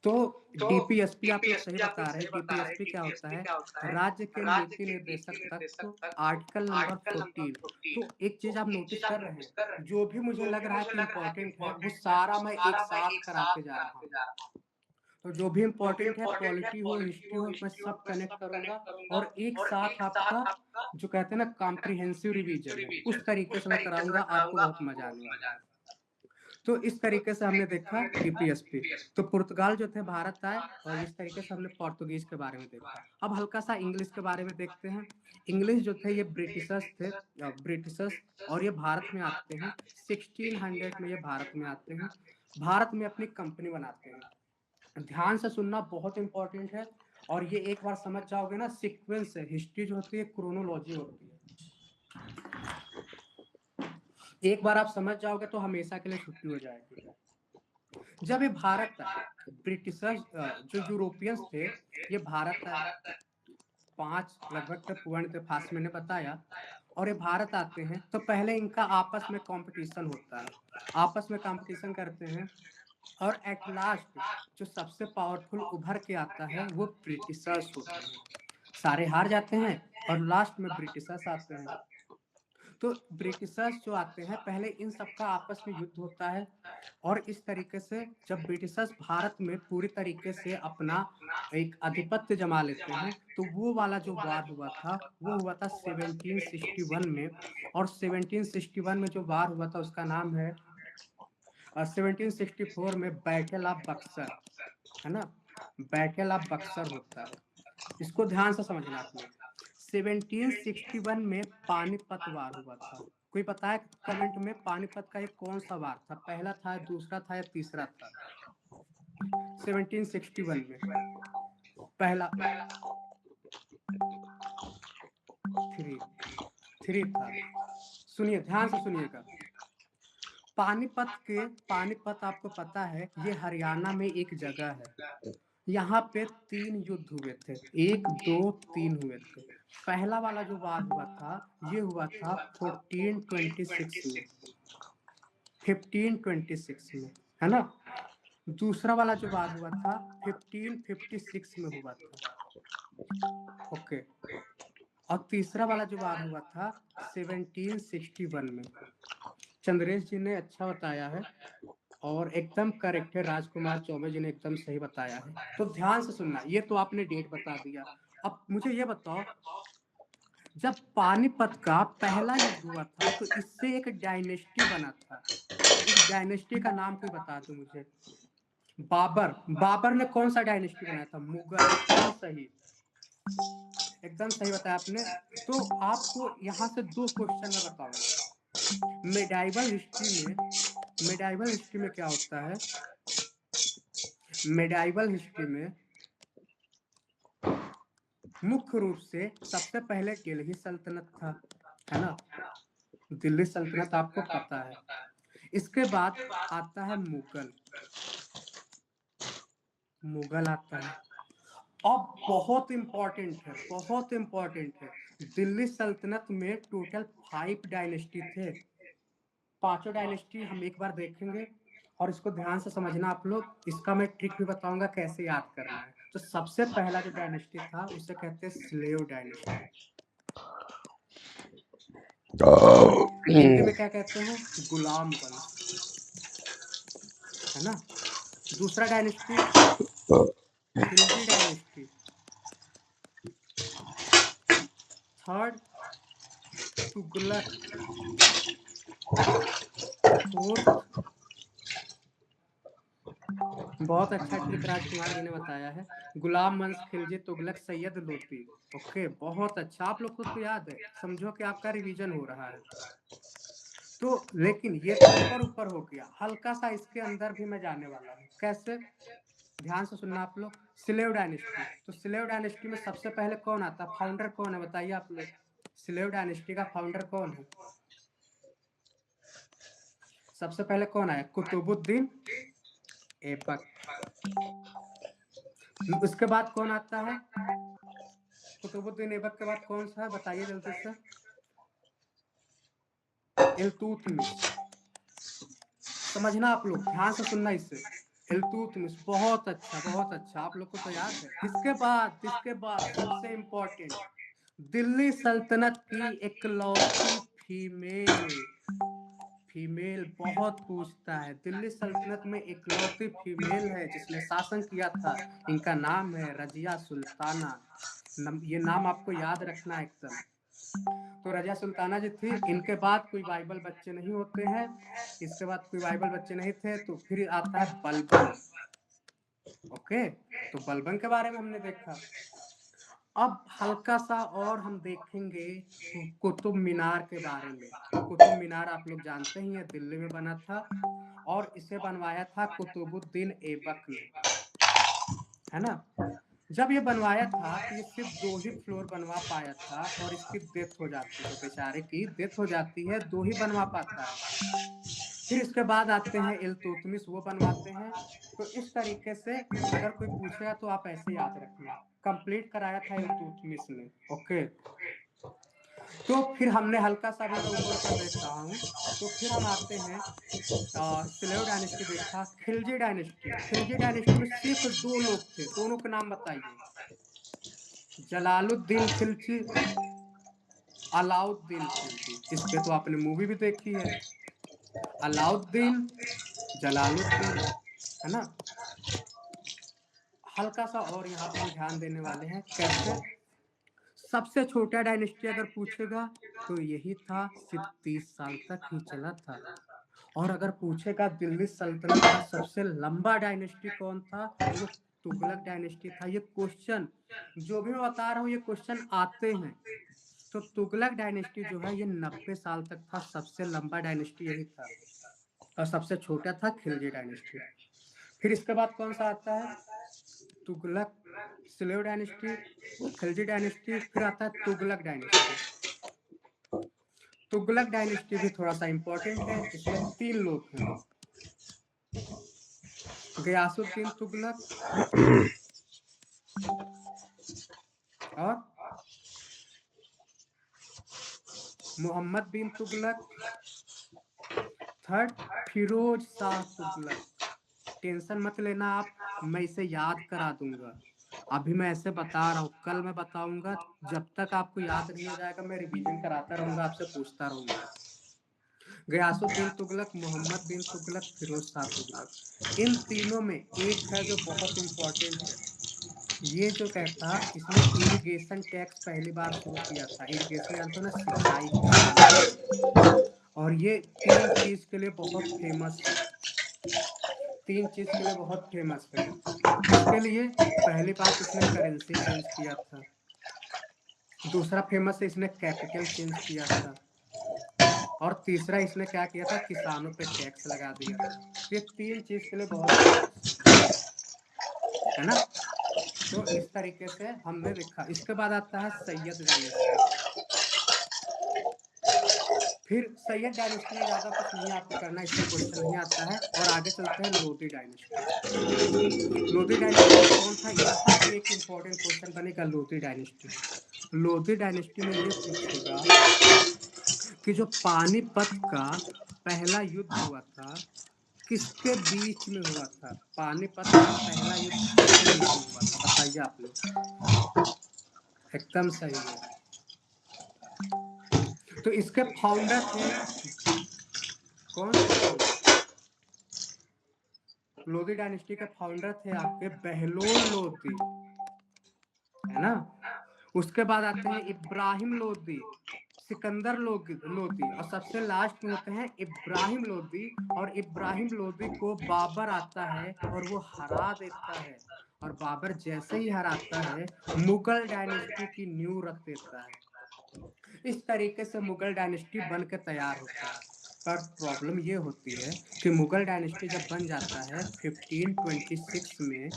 तो डीपीएसपी आप लोग सही बता रहे हैं। डीपीएसपी क्या होता है? राज्य के नीति निर्देशक तत्व, आर्टिकल नंबर 14। तो एक चीज आप नोटिस कर रहे हैं, जो भी मुझे लग रहा है कि इम्पोर्टेंट है वो सारा मैं एक साथ कराते जा रहा हूँ। तो जो भी इम्पोर्टेंट है, पॉलिटी हो हिस्ट्री हो, मैं सब कनेक्ट करूंगा और एक साथ आपका जो कहते हैं ना कॉम्प्रिहेंसिव रिवीजन है, उस तरीके से मैं कराऊंगा, आपको बहुत मजा आने वाला है। तो इस तरीके से हमने देखा डीपीएसपी। तो पुर्तगाल जो थे भारत आए और इस तरीके से हमने पोर्तुगीज के बारे में देखा। अब हल्का सा इंग्लिश के बारे में देखते हैं। इंग्लिश जो थे ये ब्रिटिशर्स थे, ब्रिटिशर्स, और ये भारत में आते हैं 1600 में, ये भारत में आते हैं, भारत में अपनी कंपनी बनाते हैं। ध्यान से सुनना, बहुत इंपॉर्टेंट है। और ये एक बार समझ जाओगे ना, सीक्वेंस है, हिस्ट्री जो होती है क्रोनोलॉजी होती है। एक बार आप समझ जाओगे तो हमेशा के लिए छुट्टी हो जाएगी। जब ये भारत आए, ब्रिटिशर्स जो यूरोपियंस थे ये भारत आए, 5 लगभग थे पॉइंट थे, फास्ट मैंने बताया। और ये भारत आते हैं तो पहले इनका आपस में कंपटीशन होता है, आपस में कंपटीशन करते हैं। और एट लास्ट जो सबसे पावरफुल उभर के आता है वो ब्रिटिशर्स होते हैं। सारे हार जाते हैं और लास्ट में ब्रिटिशर्स आते हैं। तो ब्रिटिशर्स जो आते हैं, पहले इन सबका आपस में युद्ध होता है। और इस तरीके से जब ब्रिटिशर्स भारत में पूरी तरीके से अपना एक आधिपत्य जमा लेते हैं, तो वो वाला जो वार हुआ था वो हुआ था 1761 में। और 1761 में जो वार हुआ था उसका नाम है 1764 में बैटल ऑफ बक्सर, है ना। बैटल ऑफ बक्सर होता है, इसको ध्यान से समझना आप लोग। 1761 में पानीपत वार हुआ था। कोई पता है कमेंट में पानीपत का एक कौन सा वार था? पहला था, दूसरा था या तीसरा था? 1761 में पहला 3 था। सुनिए, ध्यान से सुनिएगा। पानीपत आपको पता है ये हरियाणा में एक जगह है। यहाँ पे 3 युद्ध हुए थे, 1, 2, 3 हुए थे। पहला वाला जो वार हुआ था, ये हुआ था 1426 में, 1526 में, है ना? दूसरा वाला जो वार हुआ था 1556 में हुआ था, ओके। और तीसरा वाला जो वार हुआ था 1761 में। चंद्रेश जी ने अच्छा बताया है और एकदम करेक्ट है, राजकुमार चौबे जी ने एकदम सही बताया है। तो ध्यान से सुनना, ये तो आपने डेट बता दिया। अब मुझे ये बताओ, जब पानीपत का पहला युद्ध हुआ था तो इससे एक डायनेस्टी बना था, उस डायनेस्टी का नाम कोई बता दो मुझे। बाबर। बाबर ने कौन सा डायनेस्टी बनाया था? मुगल। एकदम सही, एकदम सही बताया आपने। तो आपको यहाँ से 2 क्वेश्चन मैं बताऊंगा। मेडाइवल हिस्ट्री में क्या होता है? मेडाइवल हिस्ट्री में मुख्य रूप से सबसे पहले दिल्ली सल्तनत था, है ना? दिल्ली सल्तनत आपको पता है। इसके बाद आता है मुगल, मुगल आता है। अब बहुत इंपॉर्टेंट है, बहुत इंपॉर्टेंट है। दिल्ली सल्तनत में टोटल 5 डायनेस्टी थे। पांचों डायनेस्टी हम एक बार देखेंगे और इसको ध्यान से समझना आप लोग। इसका मैं ट्रिक भी बताऊंगा कैसे याद करना है। तो सबसे पहला जो डायनेस्टी था उसे कहते हैं स्लेव डायनेस्टी, हिंदी में क्या कहते हैं? गुलाम वंश, है ना? दूसरा dynasty Khilji dynasty. Third Tughlaq. Fourth, बहुत अच्छा ट्रिक राजकुमार जी ने बताया है, गुलाम वंश, खिलजी, तुगलक, सैयद, लोधी। ओके, बहुत अच्छा। आप लोग को तो याद है, समझो कि आपका रिवीजन हो रहा है। तो लेकिन ये तो ऊपर ऊपर हो गया, हल्का सा इसके अंदर भी मैं जाने वाला हूँ। कैसे? ध्यान से सुनना आप लोग। स्लेव डायनेस्टी, तो स्लेव डायनेस्टी में सबसे पहले कौन आता? फाउंडर कौन है बताइए आप लोग? स्लेव डायनेस्टी का फाउंडर कौन है? सबसे पहले कौन आया? कुतुबुद्दीन ऐबक। उसके बाद कौन आता है? कुतुबुद्दीन ऐबक के बाद कौन सा है बताइए जल्दी से? इल्तुतमिश। समझना आप लोग, ध्यान से सुनना इसे। इल्तुतमिश, बहुत अच्छा, बहुत अच्छा, आप लोग को तो याद है। इसके बाद सबसे इंपॉर्टेंट, दिल्ली सल्तनत की इकलौती फीमेल बहुत पूछता है। दिल्ली सल्तनत में इकलौती फीमेल है जिसने शासन किया था, इनका नाम है रजिया सुल्ताना। ये नाम आपको याद रखना एकदम। तो रजिया सुल्ताना जी थी, इनके बाद कोई बाइबल बच्चे नहीं होते हैं। इसके बाद कोई बाइबल बच्चे नहीं थे, तो फिर आता है बलबन। ओके, तो बलबन के बारे में हमने देखा। अब हल्का सा और हम देखेंगे कुतुब मीनार के बारे में। कुतुब मीनार आप लोग जानते ही हैं, दिल्ली में बना था और इसे बनवाया था कुतुबुद्दीन ऐबक ने, है ना? जब ये बनवाया था तो ये सिर्फ 2 ही फ्लोर बनवा पाया था और इसकी डेथ हो जाती है, बेचारे की डेथ हो जाती है, 2 ही बनवा पाता है। फिर इसके बाद आते हैं इल्तुतमिश, वो बनवाते हैं। तो इस तरीके से अगर कोई पूछेगा तो आप ऐसे याद रखना, कंप्लीट कराया था इल्तुतमिश ने। ओके, तो फिर हमने हल्का सा भी मैं ऊपर ऊपर देख रहा हूँ। तो फिर हम आते हैं, स्लेव डायनेस्टी देखा। खिलजी डायनेस्टी, खिलजी डायनेस्टी में सिर्फ 2 लोग थे, दोनों के नाम बताइए। जलालुद्दीन खिलजी, अलाउद्दीन खिलजी। इस पे तो आपने मूवी भी देखी है, अलाउद्दीन, जलालुद्दीन, है ना? हल्का सा और यहाँ पे हम ध्यान देने वाले हैं। कैसे? सबसे छोटा डायनेस्टी अगर पूछेगा तो यही था, सिर्फ 30 साल तक ही चला था। और अगर पूछेगा दिल्ली सल्तनत का सबसे लंबा डायनेस्टी कौन था, तो वो तुगलक डायनेस्टी था। ये क्वेश्चन जो भी मैं बता रहा हूँ, ये क्वेश्चन आते हैं। तो तुगलक डायनेस्टी जो है ये 90 साल तक था, सबसे लंबा डायनेस्टी यही था। और सबसे छोटा था खिलजी डायनेस्टी। फिर इसके बाद कौन सा आता है? Tughlaq, slave dynasty, Khilji dynasty, फिर आता है तुगलक डायनेस्टी। तुगलक डायनेस्टी भी थोड़ा सा इंपॉर्टेंट है, इसमें 3 लोग हैं। गयासुद्दीन तुगलक, और मोहम्मद बिन तुगलक, थर्ड फिरोज शाह तुगलक। टेंशन मत लेना आप, मैं इसे याद करा दूंगा। अभी मैं ऐसे बता रहा हूँ, कल मैं बताऊंगा। जब तक आपको याद नहीं हो जाएगा मैं रिवीजन कराता रहूंगा, आपसे पूछता रहूंगा। गयासुद्दीन तुगलक, मोहम्मद बिन तुगलक, फिरोज शाह तुगलक। इन तीनों में एक है जो बहुत इंपॉर्टेंट है। ये जो कहता, इसने इरिगेशन टैक्स पहली बार शुरू किया था। इरिगेशन जानते हो ना, सिंचाई का टैक्स। और ये तीन चीज के लिए बहुत फेमस है। तीन चीज के लिए बहुत फेमस है। किसके लिए? पहली बात, इसने करेंसी चेंज किया था। दूसरा फेमस है, इसने कैपिटल चेंज किया था। और तीसरा, इसने क्या किया था? किसानों पे टैक्स लगा दिया था। ये तीन चीज के लिए बहुत फेमस है ना। तो इस तरीके से हमने देखा। इसके बाद आता है सैयद डायनेस्टी। फिर सैयद डायनेस्टी में ज्यादा कुछ नहीं आपको करना, इससे क्वेश्चन नहीं आता है। और आगे चलते हैं लोधी डायनेस्टी। लोधी डायनेस्टी में कौन था? यहाँ एक इंपॉर्टेंट क्वेश्चन बनेगा लोधी डायनेस्टी में। लोधी डायनेस्टी में ये पूछेगा कि जो पानीपत का पहला युद्ध हुआ था, किसके बीच में हुआ था? पानीपत का पहला युद्ध किसके बीच में हुआ था? बताइए आप लोग। एकदम सही है। तो इसके फाउंडर थे कौन थे फाउंडर? लोधी डायनेस्टी के फाउंडर थे आपके बहलोल लोधी, है ना। उसके बाद आते हैं इब्राहिम लोधी, सिकंदर लोधी, और सबसे लास्ट में होते हैं इब्राहिम लोधी। और इब्राहिम लोधी को बाबर आता है और वो हरा देता है। और बाबर जैसे ही हराता है, मुगल डायनेस्टी की नींव रख देता है। इस तरीके से मुगल डायनेस्टी बन के तैयार होता है। पर प्रॉब्लम ये होती है कि मुगल डायनेस्टी जब बन जाता है 1526 में।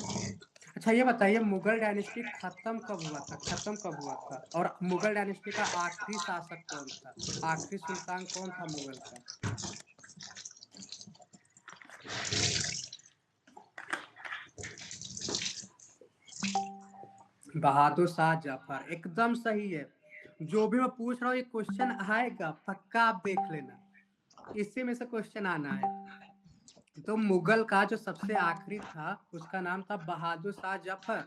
अच्छा ये बताइए, मुगल डायनेस्टी खत्म कब हुआ था? खत्म कब हुआ था? और मुगल डायनेस्टी का आखिरी शासक कौन था? आखिरी सुल्तान कौन था मुगल का? बहादुर शाह जफर। एकदम सही है। जो भी मैं पूछ रहा हूँ ये क्वेश्चन आएगा पक्का, आप देख लेना। इसी में से क्वेश्चन आना है। तो मुगल का जो सबसे आखिरी था उसका नाम था बहादुर शाह जफर।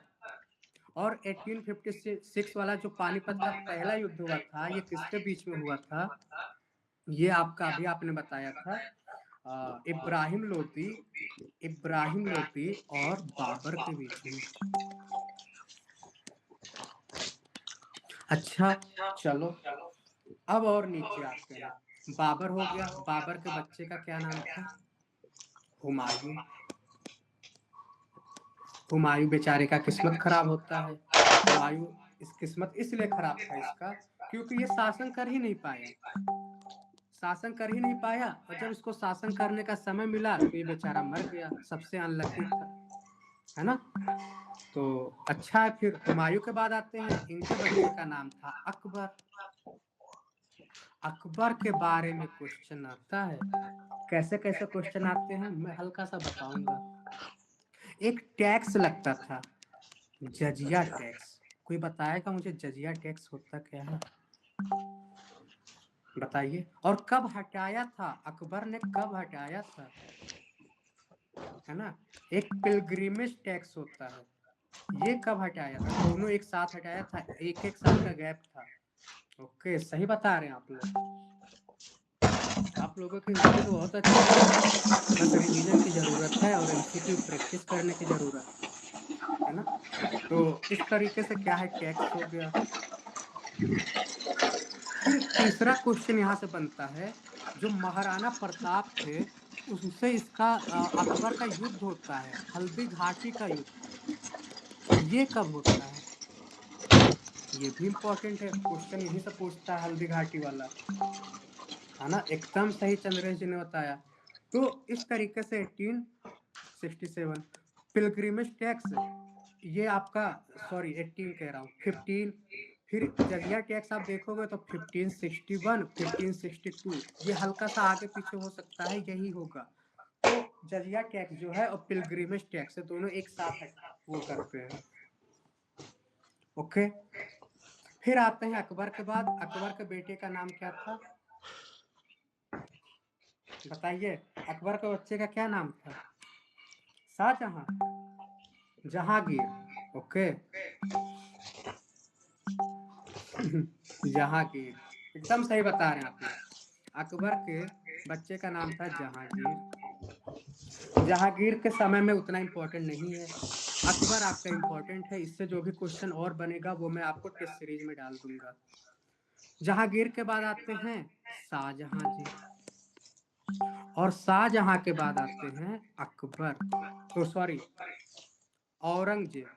और 1856 वाला जो पानीपत का पहला युद्ध हुआ था, ये किसके बीच में हुआ था? ये आपका अभी आपने बताया था, इब्राहिम लोधी, इब्राहिम लोधी और बाबर के बीच में। अच्छा चलो, अब और नीचे आते हैं। बाबर हो गया। बाबर के बच्चे का क्या नाम था? हुमायूं। हुमायूं बेचारे का किस्मत खराब होता है। हुमायूं, इस किस्मत इसलिए खराब था इसका क्योंकि ये शासन कर ही नहीं पाया। शासन कर ही नहीं पाया, और जब इसको शासन करने का समय मिला तो ये बेचारा मर गया। सबसे अनलकी था, है ना। तो अच्छा है, फिर हुमायूं के बाद आते हैं, इनके बच्चे का नाम था अकबर। अकबर के बारे में क्वेश्चन आता है। कैसे कैसे क्वेश्चन आते हैं मैं हल्का सा बताऊंगा। एक टैक्स लगता था, जजिया टैक्स। कोई बताएगा मुझे जजिया टैक्स होता क्या है? बताइए। और कब हटाया था? अकबर ने कब हटाया था? है ना। एक पिलग्रिमेज टैक्स होता है, ये कब हटाया था? दोनों एक साथ हटाया था, एक एक साल का गैप था। ओके, सही बता रहे हैं आप लोग। आप लोगों की हिस्ट्री तो बहुत अच्छी है, बस रिवीजन की जरूरत है और एमसीक्यू प्रैक्टिस करने की जरूरत है ना। तो इस तरीके से क्या है, टैक्स हो गया। फिर तीसरा क्वेश्चन यहाँ से बनता है, जो महाराणा प्रताप थे उससे इसका अकबर का युद्ध होता है, हल्दी घाटी का युद्ध। ये कब होता है? ये भी इंपॉर्टेंट है, क्वेश्चन यहीं से पूछता है हल्दी घाटी वाला, है ना। एकदम सही चंद्रेश जी ने बताया। तो इस तरीके से 1867 पिलग्रिमेज टैक्स, ये आपका, सॉरी 18 कह रहा हूँ, 15। फिर जजिया टैक्स आप देखोगे तो 1561, 1562, ये हल्का सा आगे पीछे हो सकता है, यही होगा। तो जजिया टैक्स जो है और पिलग्रिमेज टैक्स है, दोनों एक साथ है, वो करते हैं। ओके। फिर आते हैं अकबर के बाद। अकबर के बेटे का नाम क्या था, बताइए। अकबर के बच्चे का क्या नाम था? शाहजहां, जहांगीर। ओके। जहांगीर, एकदम सही बता रहे हैं आप लोग। अकबर के बच्चे का नाम था जहांगीर। जहांगीर के समय में उतना इम्पोर्टेंट नहीं है, अकबर आपका इम्पोर्टेंट है। इससे जो भी क्वेश्चन और बनेगा वो मैं आपको टेस्ट सीरीज में डाल दूंगा। जहांगीर के बाद आते हैं शाहजहां जी, और शाहजहां के बाद आते हैं अकबर, तो सॉरी, औरंगजेब।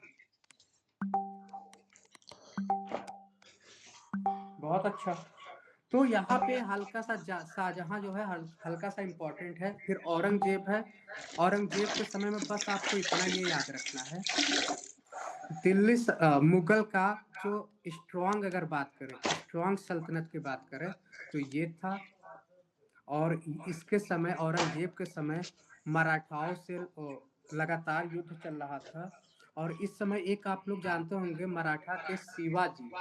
बहुत अच्छा। तो यहाँ पे हल्का सा शाहजहां जो है हल्का सा इम्पोर्टेंट है। फिर औरंगजेब है। औरंगजेब के समय में बस आपको इतना ये याद रखना है, दिल्ली मुगल का जो स्ट्रॉन्ग, अगर बात करें स्ट्रॉन्ग सल्तनत की बात करें तो ये था। और इसके समय, औरंगजेब के समय, मराठाओं से लगातार युद्ध चल रहा था। और इस समय एक आप लोग जानते होंगे, मराठा के शिवाजी,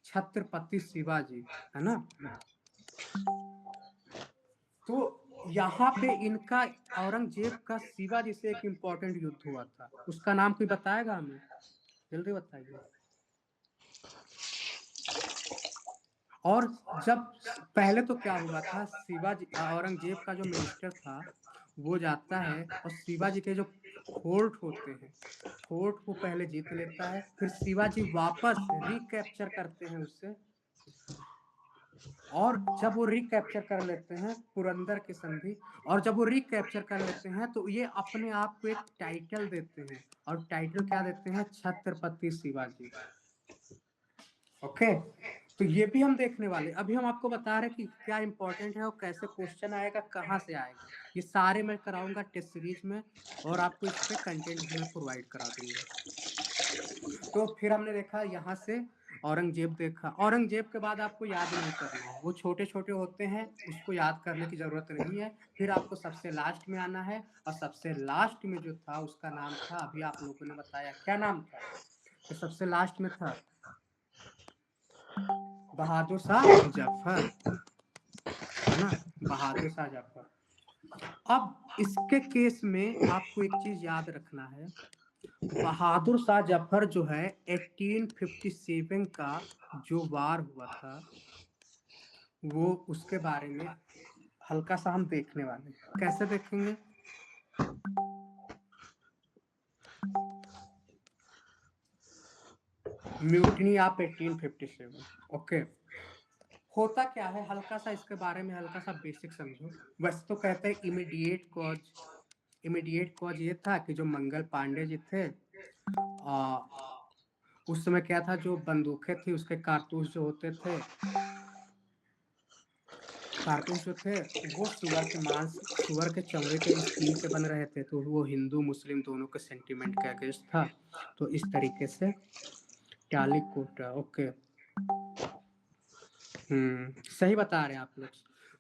छत्रपति शिवाजी, है ना। तो यहाँ पे इनका, औरंगजेब का शिवाजी से एक इम्पोर्टेंट युद्ध हुआ था, उसका नाम कोई बताएगा हमें? जल्दी बताइए। और जब पहले तो क्या हुआ था, शिवाजी, औरंगजेब का जो मिनिस्टर था वो जाता है और शिवाजी के जो फोर्ट होते हैं, फोर्ट को पहले जीत लेता है। फिर शिवाजी वापस रिकैप्चर करते हैं उससे, और जब वो रिकैप्चर कर लेते हैं, पुरंदर की संधि, और जब वो रिकैप्चर कर लेते हैं तो ये अपने आप को एक टाइटल देते हैं, और टाइटल क्या देते हैं? छत्रपति शिवाजी। ओके। तो ये भी हम देखने वाले। अभी हम आपको बता रहे हैं कि क्या इंपॉर्टेंट है और कैसे क्वेश्चन आएगा, कहाँ से आएगा, ये सारे मैं कराऊंगा टेस्ट सीरीज में, और आपको इस पे कंटेंट भी मैं प्रोवाइड करा दूंगा। तो फिर हमने देखा यहाँ से औरंगजेब देखा। औरंगजेब के बाद आपको याद नहीं करना है, वो छोटे छोटे होते हैं, उसको याद करने की जरूरत नहीं है। फिर आपको सबसे लास्ट में आना है, और सबसे लास्ट में जो था उसका नाम था, अभी आप लोगों ने बताया क्या नाम था, तो सबसे लास्ट में था बहादुर शाह जफर, है ना, बहादुर शाह जफर। अब इसके केस में आपको एक चीज याद रखना है, बहादुर शाह जफर जो है 1857 का जो वार हुआ था, वो उसके बारे में हल्का सा हम देखने वाले हैं। कैसे देखेंगे? Mutiny of 1857। ओके। होता क्या है, हल्का सा इसके बारे में हल्का सा बेसिक समझो। वैसे तो कहते हैं इमीडिएट कॉज, इमीडिएट कॉज ये था कि जो मंगल पांडे जी थे, उस समय क्या था, जो बंदूकें थी उसके कारतूस जो होते थे, कारतूस जो थे वो सुअर के मांस, सुअर के चमड़े के स्किन के बन रहे थे, तो वो हिंदू मुस्लिम दोनों के सेंटिमेंट के अगेंस्ट था। तो इस तरीके से टालीकोटा। ओके। सही बता रहे हैं आप लोग।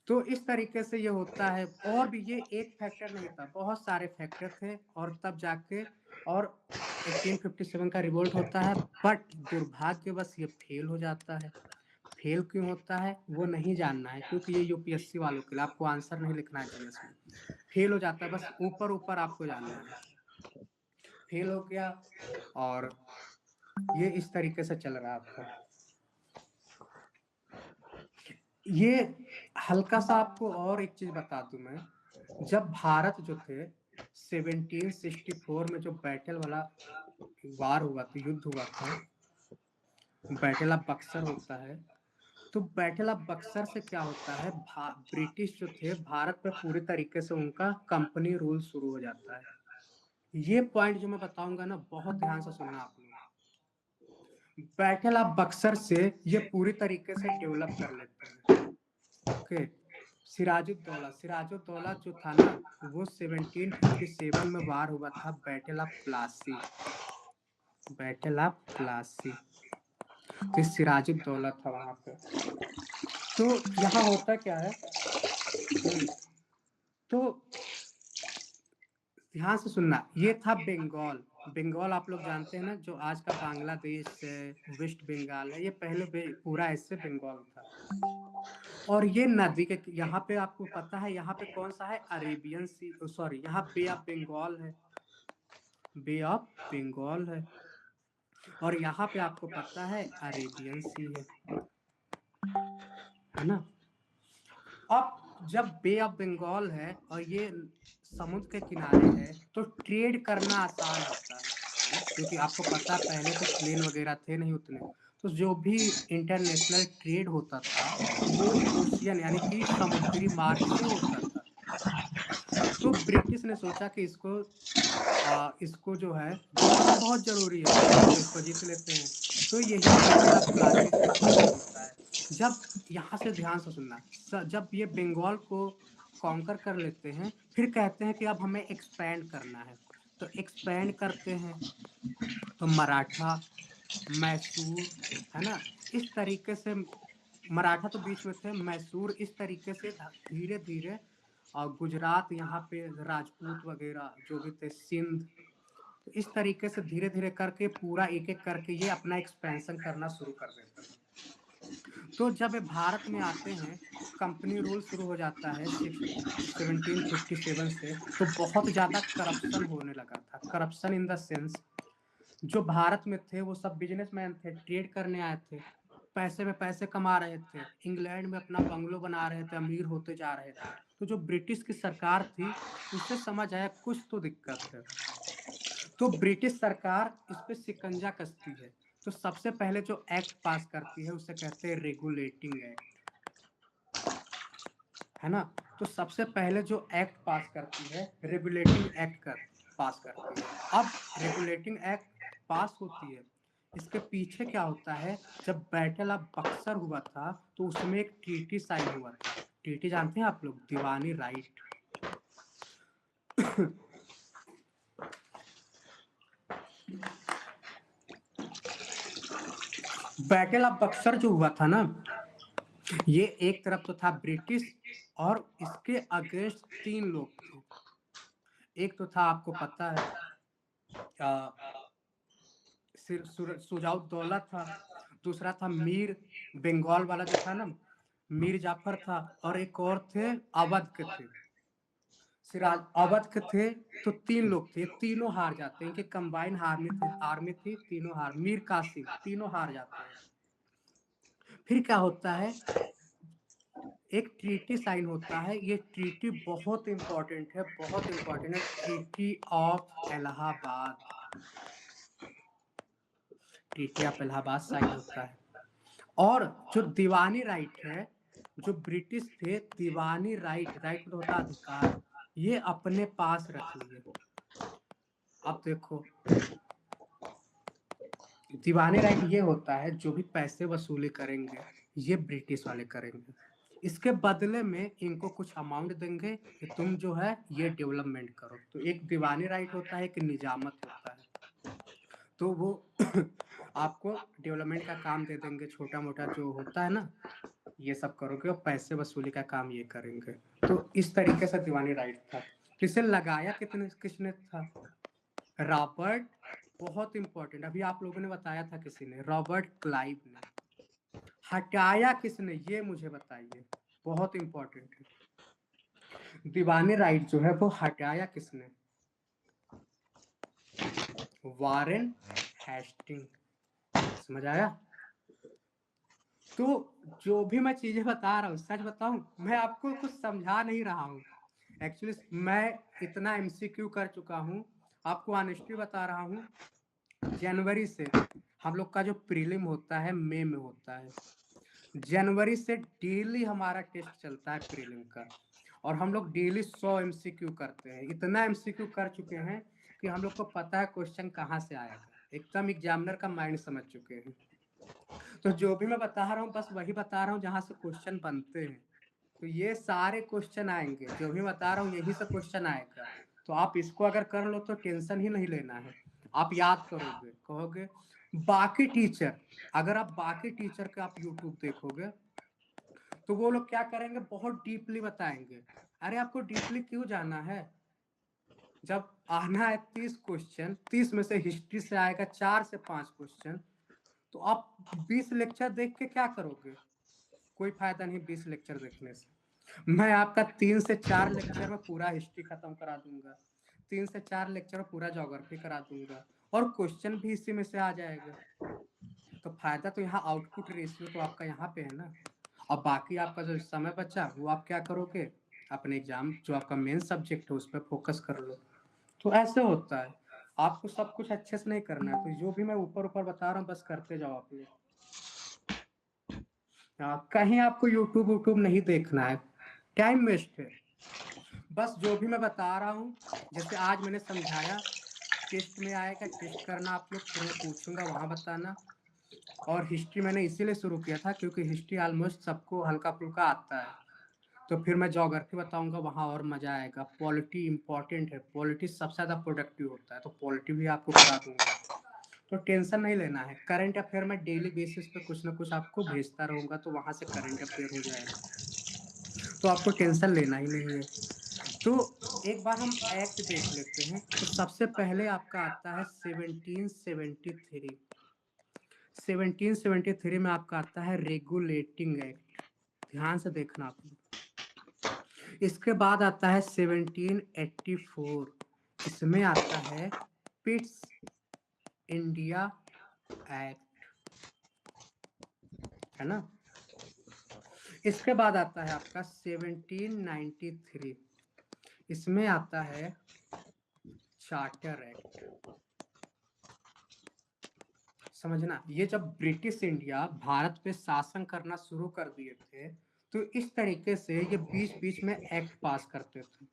तो इस तरीके से ये होता है। और भी ये एक फैक्टर नहीं था, बहुत सारे फैक्टर थे, और तब जाके और 1857 का रिवोल्ट होता है। बट दुर्भाग्यवश ये फेल हो जाता है। फेल क्यों होता है वो नहीं जानना है, क्योंकि ये यूपीएससी वालों के लिए, आपको आंसर नहीं लिखना है जीएस में। फेल हो जाता है, बस ऊपर ऊपर आपको जानना है। फेल हो गया, और ये इस तरीके से चल रहा है आपका। ये हल्का सा आपको और एक चीज बता दूं मैं, जब भारत जो थे 1764 में जो बैटल वाला वार हुआ था, युद्ध हुआ था, बैटल ऑफ बक्सर होता है, तो बैटल ऑफ बक्सर से क्या होता है, ब्रिटिश जो थे भारत पे पूरी तरीके से उनका कंपनी रूल शुरू हो जाता है। ये पॉइंट जो मैं बताऊंगा ना, बहुत ध्यान से सुनना आप लोग। बैटल ऑफ बक्सर से ये पूरी तरीके से डेवलप कर लेते हैं। ओके। सिराजुद्दौला, सिराजुद्दौला जो था ना, वो 1757 में वार हुआ था, battle of Plassey, battle of Plassey. तो सिराजुद्दौला था वहां पे। तो यहाँ होता क्या है, तो ध्यान से सुनना, ये था बंगाल, बंगाल आप लोग जानते हैं ना, जो आज का बांग्लादेश है, वेस्ट बंगाल है, ये पहले पूरा इससे बंगाल था। और ये नदी के यहाँ पे आपको पता है यहाँ पे कौन सा है, अरेबियन सी, सॉरी यहाँ बे ऑफ बंगाल है, बे ऑफ बंगाल है। और यहाँ पे आपको पता है अरेबियन सी है ना। अब जब बे ऑफ बंगाल है और ये समुद्र के किनारे है तो ट्रेड करना आसान होता है ना, क्योंकि आपको पता है पहले तो प्लेन वगैरह थे नहीं उतने, तो जो भी इंटरनेशनल ट्रेड होता था वो ओशियन यानी कि समुद्री मार्ग से होता था। तो ब्रिटिश ने सोचा कि इसको जो है जीतना बहुत जरूरी है, तो इसको जीत लेते हैं। तो यही बैटल ऑफ प्लासी से खत्म होता है। जब यहाँ से ध्यान से सुनना, जब ये बंगाल को कॉन्कर कर लेते हैं, फिर कहते हैं कि अब हमें एक्सपैंड करना है, तो एक्सपैंड करते हैं। तो मराठा, मैसूर, है ना, इस तरीके से, मराठा तो बीच में थे, मैसूर इस तरीके से धीरे धीरे, और गुजरात यहाँ पे राजपूत वगैरह जो भी थे, सिंध, तो इस तरीके से धीरे धीरे करके पूरा एक एक करके ये अपना एक्सपेंशन करना शुरू कर देते हैं। तो जब ये भारत में आते हैं, कंपनी रूल शुरू हो जाता है 1757 से, तो बहुत ज्यादा करप्शन होने लगा था। करप्शन इन द सेंस, जो भारत में थे वो सब बिजनेसमैन थे, ट्रेड करने आए थे, पैसे में पैसे कमा रहे थे, इंग्लैंड में अपना बंगलो बना रहे थे, अमीर होते जा रहे थे। तो जो ब्रिटिश की सरकार थी उससे समझ आया कुछ तो दिक्कत है, तो ब्रिटिश सरकार इस पे शिकंजा कसती है। तो सबसे पहले जो एक्ट पास करती है उसे कहते हैं रेगुलेटिंग एक्ट, है ना। तो सबसे पहले जो एक्ट पास करती है रेगुलेटिंग एक्ट पास करती है। अब रेगुलेटिंग एक्ट पास होती है, इसके पीछे क्या होता है, जब बैटल ऑफ बक्सर हुआ था तो उसमें एक ट्रीटी साइन हुआ था। ट्रीटी जानते हैं आप लोग, दीवानी राइट। बैटल ऑफ बक्सर जो हुआ था ना, ये एक तरफ तो था ब्रिटिश और इसके अगेंस्ट 3 लोग थे। एक तो था आपको पता है सुजाउद्दौला था, दूसरा था मीर, बंगाल वाला जो था ना, मीर जाफर था, और एक और थे अवध के थे, सिराज अवध के थे। तो 3 लोग थे, तीनों हार जाते हैं, इनके कंबाइन आर्मी थी, तीनों हार, मीर कासिम, तीनों हार जाते हैं। फिर क्या होता है, एक ट्रीटी साइन होता है, ये ट्रीटी बहुत इंपॉर्टेंट है, बहुत इंपॉर्टेंट है, treaty of Allahabad. Treaty of Allahabad sign होता है। और जो दीवानी राइट है, जो ब्रिटिश थे, दीवानी राइट, राइट मतलब होता अधिकार, ये अपने पास रख लिए। अब देखो, दीवानी राइट ये होता है जो भी पैसे वसूली करेंगे ये ब्रिटिश वाले करेंगे, इसके बदले में इनको कुछ अमाउंट देंगे कि तुम जो है ये डेवलपमेंट करो। तो एक दीवानी राइट होता है, एक निजामत होता है। तो वो आपको डेवलपमेंट का काम दे देंगे, छोटा मोटा जो होता है ना ये सब करोगे, और पैसे वसूली का काम ये करेंगे। तो इस तरीके से दीवानी राइट था। तो इसे लगाया किसने था, रॉबर्ट, बहुत इंपॉर्टेंट, अभी आप लोगों ने बताया था किसी ने, रॉबर्ट क्लाइव ने। हटाया किसने ये मुझे बताइए, बहुत इंपॉर्टेंट है। दीवानी राइट जो है वो हटाया किसने, वारेन हेस्टिंग। समझ आया। तो जो भी मैं चीजें बता रहा हूँ, सच बताऊं, मैं आपको कुछ समझा नहीं रहा हूँ, एक्चुअली मैं इतना एमसीक्यू कर चुका हूँ, आपको ऑनेस्टली बता रहा हूँ। जनवरी से हम लोग का जो प्रीलिम होता है मई में होता है, जनवरी से डेली हमारा टेस्ट चलता है प्रीलिम का, और हम लोग डेली 100 एमसीक्यू करते हैं। इतना एमसीक्यू कर चुके हैं कि हम लोग को पता है क्वेश्चन कहाँ से आएगा, एकदम एग्जामिनर का माइंड समझ चुके हैं। तो जो भी मैं बता रहा हूँ बस वही बता रहा हूँ जहां से क्वेश्चन बनते हैं। तो ये सारे क्वेश्चन आएंगे, जो भी बता रहा हूँ यही से क्वेश्चन आएगा। तो आप इसको अगर कर लो तो टेंशन ही नहीं लेना है, आप याद करोगे, कहोगे। बाकी टीचर, अगर आप बाकी टीचर का आप यूट्यूब देखोगे तो वो लोग क्या करेंगे, बहुत डीपली बताएंगे। अरे आपको डीपली क्यों जाना है, जब आना है 30 क्वेश्चन, 30 में से हिस्ट्री से आएगा 4 से 5 क्वेश्चन, तो आप 20 लेक्चर देख के क्या करोगे? कोई फायदा नहीं 20 लेक्चर देखने से। मैं आपका 3 से 4 लेक्चर में पूरा हिस्ट्री खत्म करा दूंगा, 3 से 4 लेक्चर में पूरा ज्योग्राफी करा दूंगा, और क्वेश्चन भी इसी में से आ जाएगा। तो फायदा तो यहाँ आउटपुट रेशियो तो आपका यहाँ पे है ना। और बाकी आपका जो समय बचा वो आप क्या करोगे? अपने एग्जाम जो आपका मेन सब्जेक्ट है उस पर फोकस कर लो। तो ऐसे होता है, आपको सब कुछ अच्छे से नहीं करना है। तो जो भी मैं ऊपर ऊपर बता रहा हूँ बस करते जाओ आप लोग। कहीं आपको यूट्यूब यूट्यूब नहीं देखना है, टाइम वेस्ट है। बस जो भी मैं बता रहा हूँ, जैसे आज मैंने समझाया, टेस्ट में आएगा, टेस्ट करना आप लोग, फिर मैं पूछूंगा वहां बताना। और हिस्ट्री मैंने इसीलिए शुरू किया था क्योंकि हिस्ट्री ऑलमोस्ट सबको हल्का फुल्का आता है। तो फिर मैं ज्योग्राफी बताऊंगा, वहां और मजा आएगा। पॉलिटी इंपॉर्टेंट है, पॉलिटी सबसे ज्यादा प्रोडक्टिव होता है, तो पॉलिटी भी आपको करा दूंगा। तो टेंशन नहीं लेना है। करंट अफेयर में डेली बेसिस पे कुछ ना कुछ आपको भेजता रहूंगा, तो वहां से करंट अफेयर हो जाएगा, तो आपको टेंशन लेना ही नहीं है। तो एक बार हम एक्ट देख लेते हैं। तो सबसे पहले आपका आता है 1773। 1773 में आपका आता है रेगुलेटिंग एक्ट, ध्यान से देखना आप लोग। इसके बाद आता है 1784, इसमें आता है पिट्स इंडिया एक्ट, है ना। इसके बाद आता है आपका 1793, इसमें आता है चार्टर एक्ट। समझना, ये जब ब्रिटिश इंडिया भारत पे शासन करना शुरू कर दिए थे, तो इस तरीके से ये बीच बीच में एक्ट पास करते थे।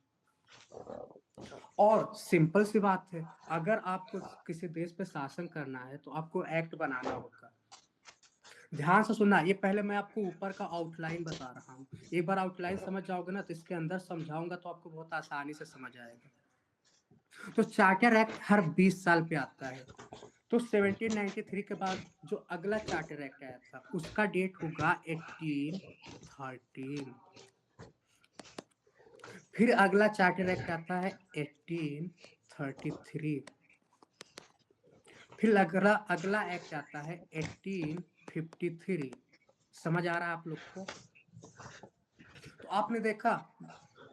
और सिंपल सी बात है, अगर आपको किसी देश पे शासन करना है तो आपको एक्ट बनाना होगा। ध्यान से सुनना, ये पहले मैं आपको ऊपर का आउटलाइन बता रहा हूँ। एक बार आउटलाइन समझ जाओगे ना, तो इसके अंदर समझाऊंगा तो आपको बहुत आसानी से समझ आएगा। तो चार्टर एक्ट हर 20 साल पे आता है। तो 1793 के बाद जो अगला चार्टर एक्ट आया था उसका डेट होगा 1813। फिर अगला चार्टर एक्ट आता है 1833। फिर अगला अगला एक्ट आता है 1853। समझ आ रहा है आप लोग को? तो आपने देखा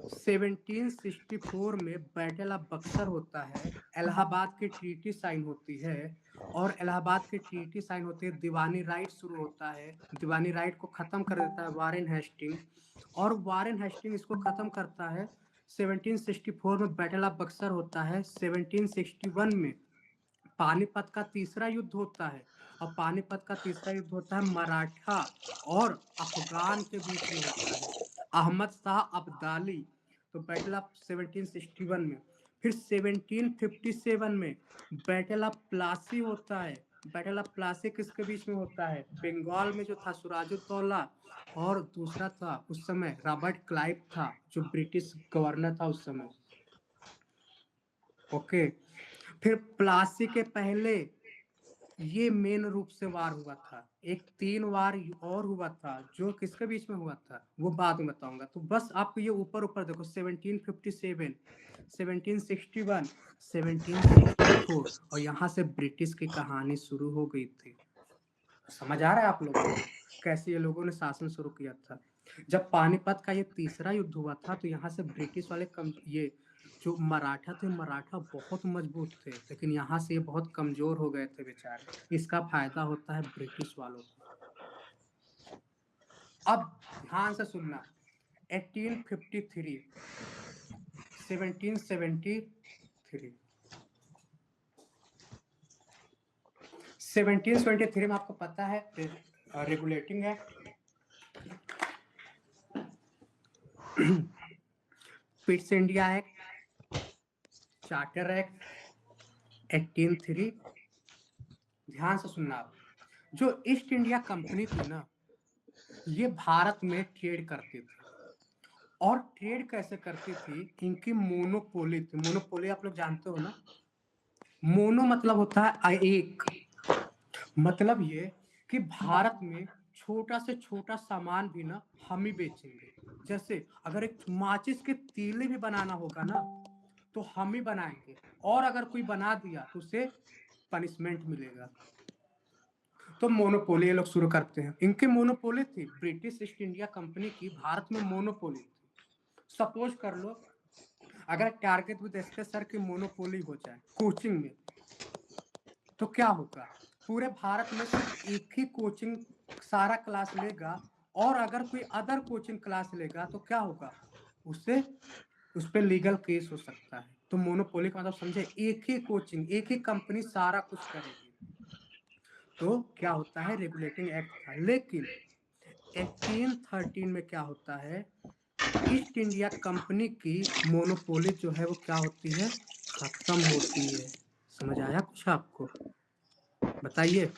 1764 में बैटल ऑफ बक्सर होता है, इलाहाबाद की ट्रीटी साइन होती है, और इलाहाबाद की ट्रीटी साइन होती है, दीवानी राइट शुरू होता है। दीवानी राइट को खत्म कर देता है वारेन हेस्टिंग, और वारेन हेस्टिंग इसको खत्म करता है। 1764 में बैटल ऑफ बक्सर होता है। 1761 में पानीपत का तीसरा युद्ध होता है, और पानीपत का तीसरा युद्ध होता है मराठा और अफगान के बीच में होता है, अहमद शाह अब्दाली। तो बैटल ऑफ 1761 में। फिर 1757 में बैटल ऑफ प्लासी होता है। बैटल ऑफ प्लासी किसके बीच में होता है? बंगाल में जो था सिराजुद्दौला, और दूसरा था उस समय रॉबर्ट क्लाइव था, जो ब्रिटिश गवर्नर था उस समय। ओके। फिर प्लासी के पहले ये मेन रूप से वार हुआ था। एक 3 वार और हुआ था, जो किसके बीच में हुआ था वो बाद में बताऊंगा। तो बस आप ये ऊपर ऊपर देखो, 1757, 1761, 1764, और यहाँ से ब्रिटिश की कहानी शुरू हो गई थी। समझ आ रहा है आप लोगों को कैसे ये लोगों ने शासन शुरू किया था? जब पानीपत का ये तीसरा युद्ध हुआ था, तो यहाँ से ब्रिटिश वाले ये जो मराठा थे, मराठा बहुत मजबूत थे, लेकिन यहाँ से ये बहुत कमजोर हो गए थे बेचारे। इसका फायदा होता है ब्रिटिश वालों को। अब ध्यान से सुनना, 1853, 1773, 1773 में आपको पता है regulating act, Pitt's India act, charter act, 1803। ध्यान से सुनना आप, जो ईस्ट इंडिया कंपनी थी ना, ये भारत में ट्रेड करती थी। और ट्रेड कैसे करती थी? इनकी मोनोपोली थी। मोनोपोली आप लोग जानते हो ना। मोनो मतलब होता है एक, मतलब ये कि भारत में छोटा से छोटा सामान भी ना हम ही बेचेंगे। जैसे अगर एक माचिस के तीले भी बनाना होगा ना, तो हम ही बनाएंगे, और अगर कोई बना दिया तो उसे पनिशमेंट मिलेगा। तो मोनोपोली ये लोग शुरू करते हैं। इनकी मोनोपोली थी, ब्रिटिश ईस्ट इंडिया कंपनी की भारत में मोनोपोली थी। सपोज कर लो अगर टारगेट विद सर की मोनोपोली हो जाए कोचिंग में, तो क्या होगा? पूरे भारत में सिर्फ एक ही कोचिंग सारा क्लास लेगा, और अगर कोई अदर कोचिंग क्लास लेगा तो क्या होगा? उससे उस पर लीगल केस हो सकता है। तो मोनोपोली का मतलब समझे, एक ही कोचिंग, एक ही कंपनी सारा कुछ करेगी। तो क्या होता है, रेगुलेटिंग एक्ट था। लेकिन 1813 में क्या होता है, ईस्ट इंडिया कंपनी की मोनोपोली जो है वो क्या होती है, खत्म होती है। समझ आया कुछ आपको? बताइए।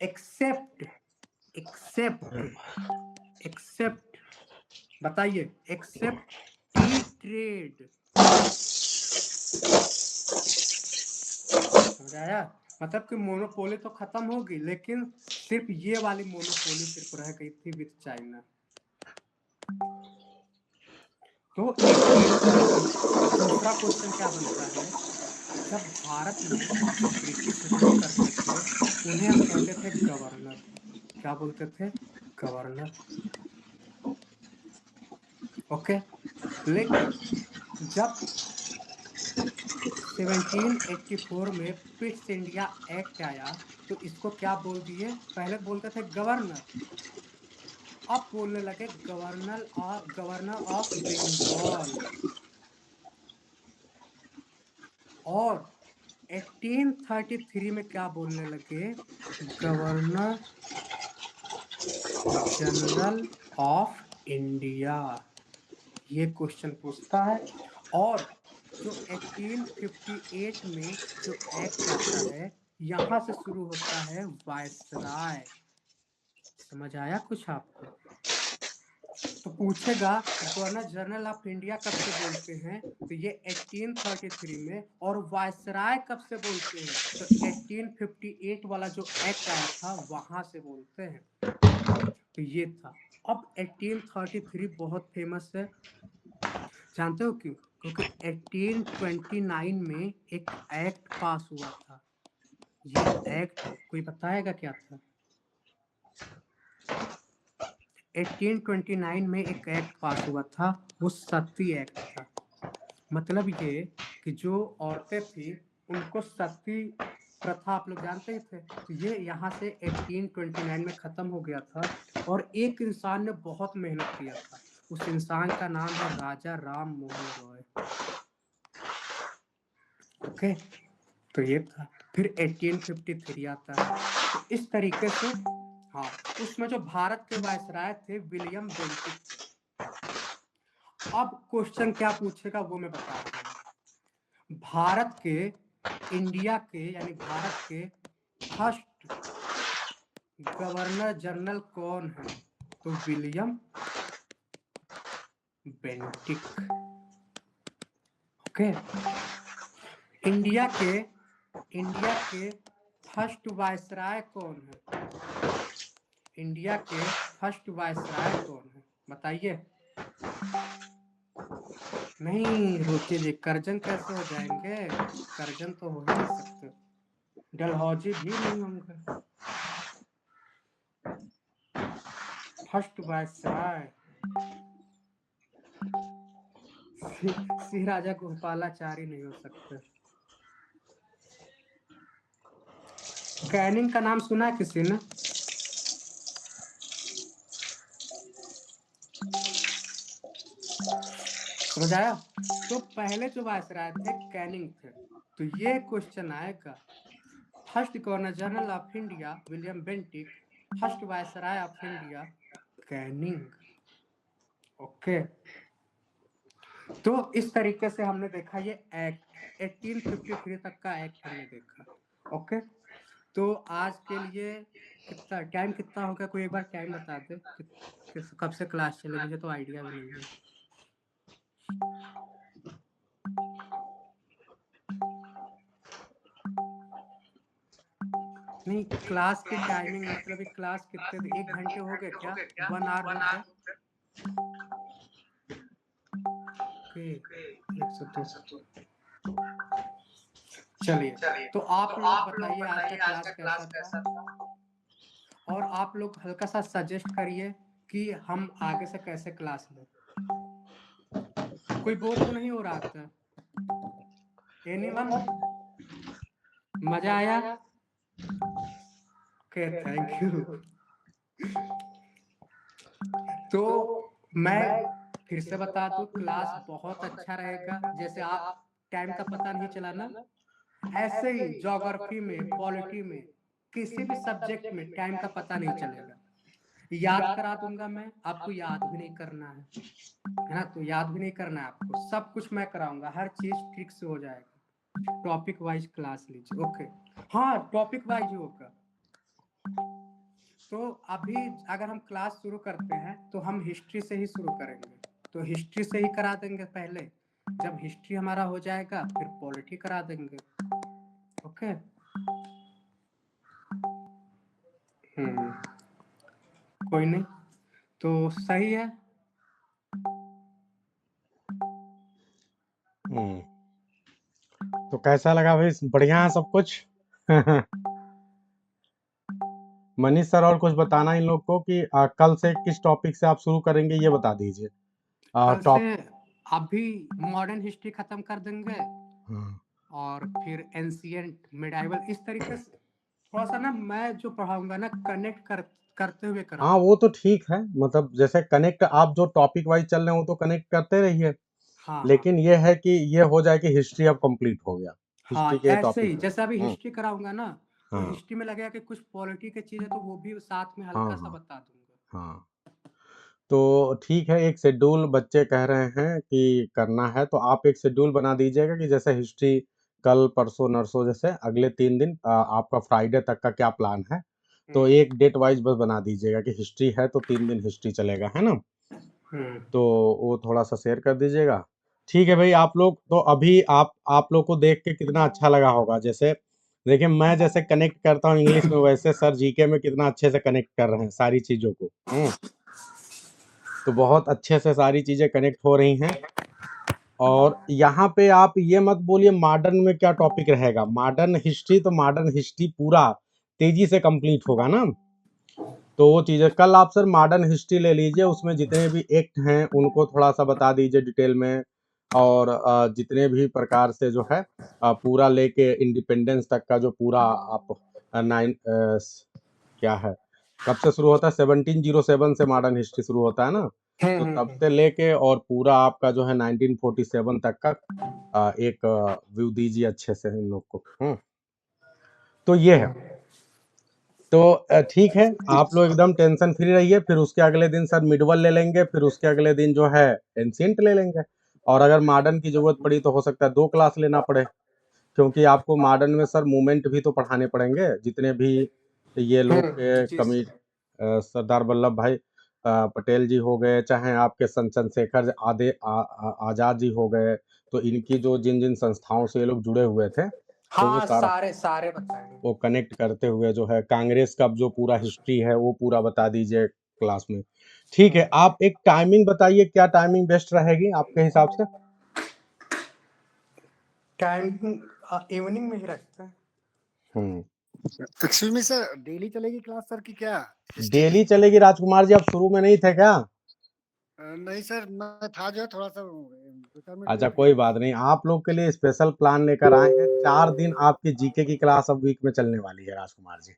एक्सेप्ट एक्सेप्ट एक्सेप्ट बताइए, एक्सेप्ट टी ट्रेड। समझ आया? मतलब कि मोनोपोली तो खत्म होगी, लेकिन सिर्फ ये वाली मोनोपोली सिर्फ रह गई थी विद चाइना। तो 1830 दूसरा क्वेश्चन क्या बनता है, जब भारत में जो ब्रिटिश रूल करते थे उन्हें हम कहते थे गवर्नर। क्या बोलते थे? गवर्नर। ओके। लेकिन जब 1784 में पिट्स इंडिया एक्ट आया तो इसको क्या बोल दिए? पहले बोलते थे गवर्नर, अब बोलने लगे गवर्नर ऑफ बंगाल। और 1833 में क्या बोलने लगे? Governor general of India. ये क्वेश्चन पूछता है। और जो 1858 में जो एक्ट आता है, यहां से शुरू होता है वायसराय। समझ आया कुछ आपको? तो पूछेगा गवर्नर जनरल ऑफ इंडिया कब से बोलते हैं, तो ये 1833 में। और वायसराय कब से बोलते हैं, तो 1858 वाला जो एक्ट आया था वहां से बोलते हैं। तो ये था। अब 1833 बहुत फेमस है, जानते हो क्यों? क्योंकि 1829 में एक एक्ट पास हुआ था। ये एक्ट कोई बताएगा क्या था? 1829 में एक एक्ट पास हुआ था, वो सती एक्ट था। मतलब ये कि जो औरतें थी उनको सती प्रथा, आप लोग जानते ही थे, तो ये यहाँ से 1829 में खत्म हो गया था। और एक इंसान ने बहुत मेहनत किया था, उस इंसान का नाम है राजा राम मोहन रॉय। ओके। तो ये था। फिर 1853 आता है। तो इस तरीके से, हाँ, उसमें जो भारत के वायसराय थे विलियम बेंटिक। अब क्वेश्चन क्या पूछेगा वो मैं बता रहा हूँ। भारत के, इंडिया के यानी भारत के फर्स्ट गवर्नर जनरल कौन है? तो विलियम बेंटिक। ओके। इंडिया के फर्स्ट वायसराय कौन है? इंडिया के फर्स्ट वायसराय कौन है? बताइए। नहीं रुकिए जी, कर्जन कैसे हो जाएंगे? कर्जन तो हो ही नहीं सकते, डलहौजी भी नहीं होंगे। फर्स्ट वायसराय श्री राजा गोपालाचारी नहीं हो सकते। कैनिंग का नाम सुना है किसी ने? समझ आया? तो पहले जो वायसराय थे कैनिंग थे। तो ये क्वेश्चन आएगा, first governor general of India William Bentinck, first viceroy of India Canning. Okay. तो इस तरीके से हमने देखा ये एक्ट, 1853 तक का एक्ट हमने देखा। ओके। तो आज के लिए कितना टाइम, कितना हो गया? कोई एक बार टाइम बता दे कब से क्लास चले, मुझे तो आइडिया भी नहीं है। नहीं, क्लास की टाइमिंग मतलब क्लास कितने, 1 घंटे हो गए क्या? 1 आवर हो गया? ओके। चलिए, तो आप लोग बताइए आज का क्लास कैसा था, और आप लोग हल्का सा सजेस्ट करिए कि हम आगे से कैसे क्लास लें। कोई बोर तो नहीं हो रहा था? एनीवन? मजा आया? Okay, thank you. तो मैं फिर से बता दूं, क्लास बहुत अच्छा रहेगा। जैसे आप टाइम का पता नहीं चला ना, ऐसे ही ज्योग्राफी में, पॉलिटी में, किसी भी सब्जेक्ट में टाइम का पता नहीं चलेगा। याद करा दूंगा मैं, आपको याद भी नहीं करना है ना? तो याद भी नहीं करना है आपको, सब कुछ मैं कराऊंगा, हर चीज ट्रिक से हो जाएगा। टॉपिक वाइज क्लास लीजिए, ओके? हाँ, टॉपिक वाइज होगा। तो अभी अगर हम क्लास शुरू करते हैं तो हम हिस्ट्री से ही शुरू करेंगे। तो हिस्ट्री से ही करा देंगे पहले। जब हिस्ट्री हमारा हो जाएगा फिर पॉलिटी करा देंगे, ओके? कोई नहीं, तो सही है। तो कैसा लगा भाई? बढ़िया है सब कुछ? मनीष सर, और कुछ बताना इन लोग को कि कल से किस टॉपिक से आप शुरू करेंगे, ये बता दीजिए। कल टॉप से अभी मॉडर्न हिस्ट्री खत्म कर देंगे, हाँ। और फिर एंशिएंट, मिडाइवल, इस तरीके से थोड़ा सा ना मैं जो पढ़ाऊंगा ना कनेक्ट करते हुए हाँ, कराऊंगा। वो तो ठीक है, मतलब जैसे कनेक्ट आप जो टॉपिक वाइज चल रहे हो तो कनेक्ट करते रहिए, हाँ हाँ लेकिन ये है कि ये हो जाए कि हिस्ट्री अब कंप्लीट हो गया, हिस्ट्री हाँ, के ऐसे टॉपिक। ही जैसे अभी हिस्ट्री कराऊंगा ना, तो हाँ हिस्ट्री में लगेगा कि कुछ पॉलिटी की चीज है, तो वो भी साथ में हाँ हल्का सा हाँ बता दूंगा। हाँ। तो ठीक है, एक शेड्यूल बच्चे कह रहे हैं कि करना है, तो आप एक शेड्यूल बना दीजिएगा कि जैसे हिस्ट्री कल परसों नरसों, जैसे अगले 3 दिन आपका फ्राइडे तक का क्या प्लान है, तो एक डेट वाइज बस बना दीजिएगा कि हिस्ट्री है तो 3 दिन हिस्ट्री चलेगा, है ना? तो वो थोड़ा सा शेयर कर दीजिएगा। ठीक है भाई, आप लोग तो अभी आप लोग को देख के कितना अच्छा लगा होगा। जैसे देखिए, मैं जैसे कनेक्ट करता हूँ इंग्लिश में, वैसे सर जीके में कितना अच्छे से कनेक्ट कर रहे हैं सारी चीजों को। तो बहुत अच्छे से सारी चीजें कनेक्ट हो रही हैं। और यहाँ पे आप ये मत बोलिए मॉडर्न में क्या टॉपिक रहेगा, मॉडर्न हिस्ट्री तो मॉडर्न हिस्ट्री पूरा तेजी से कंप्लीट होगा ना। तो वो चीज़ें कल आप सर मॉडर्न हिस्ट्री ले लीजिए, उसमें जितने भी एक्ट हैं उनको थोड़ा सा बता दीजिए डिटेल में, और जितने भी प्रकार से जो है पूरा लेके इंडिपेंडेंस तक का जो पूरा आप क्या है, कब से शुरू होता है, 1707 से मॉडर्न हिस्ट्री शुरू होता है ना, तो तब से लेके और पूरा आपका जो है 1947 तक का एक व्यू दीजिए अच्छे से इन लोग को। तो ये है। तो ठीक है, आप लोग एकदम टेंशन फ्री रहिए, फिर उसके अगले दिन सर मिडवल ले लेंगे, फिर उसके अगले दिन जो है एंशिएंट ले लेंगे, और अगर मॉडर्न की जरूरत पड़ी तो हो सकता है 2 क्लास लेना पड़े, क्योंकि आपको मॉडर्न में सर मूवमेंट भी तो पढ़ाने पड़ेंगे, जितने भी ये लोग के कमी, सरदार वल्लभ भाई पटेल जी हो गए, चाहे आपके चंद्रशेखर आजाद जी हो गए, तो इनकी जो जिन जिन संस्थाओं से ये लोग जुड़े हुए थे, तो वो हाँ, सारा सारे सारे बताएंगे। वो कनेक्ट करते हुए जो है कांग्रेस का जो पूरा हिस्ट्री है वो पूरा बता दीजिए क्लास में। ठीक है, आप एक टाइमिंग बताइए, क्या टाइमिंग बेस्ट रहेगी आपके हिसाब से? टाइम इवनिंग में ही रखते हैं। एक्सक्यूज मी सर, डेली चलेगी क्लास सर की क्या? डेली चलेगी राजकुमार जी, आप शुरू में नहीं थे क्या? नहीं सर, मैं था जो है थोड़ा सा 2-4 मिनट अच्छा, लेट कोई गया। बात नहीं, आप लोग के लिए स्पेशल प्लान लेकर आए हैं, 4 दिन आपकी जीके की क्लास अब वीक में चलने वाली है राजकुमार जी।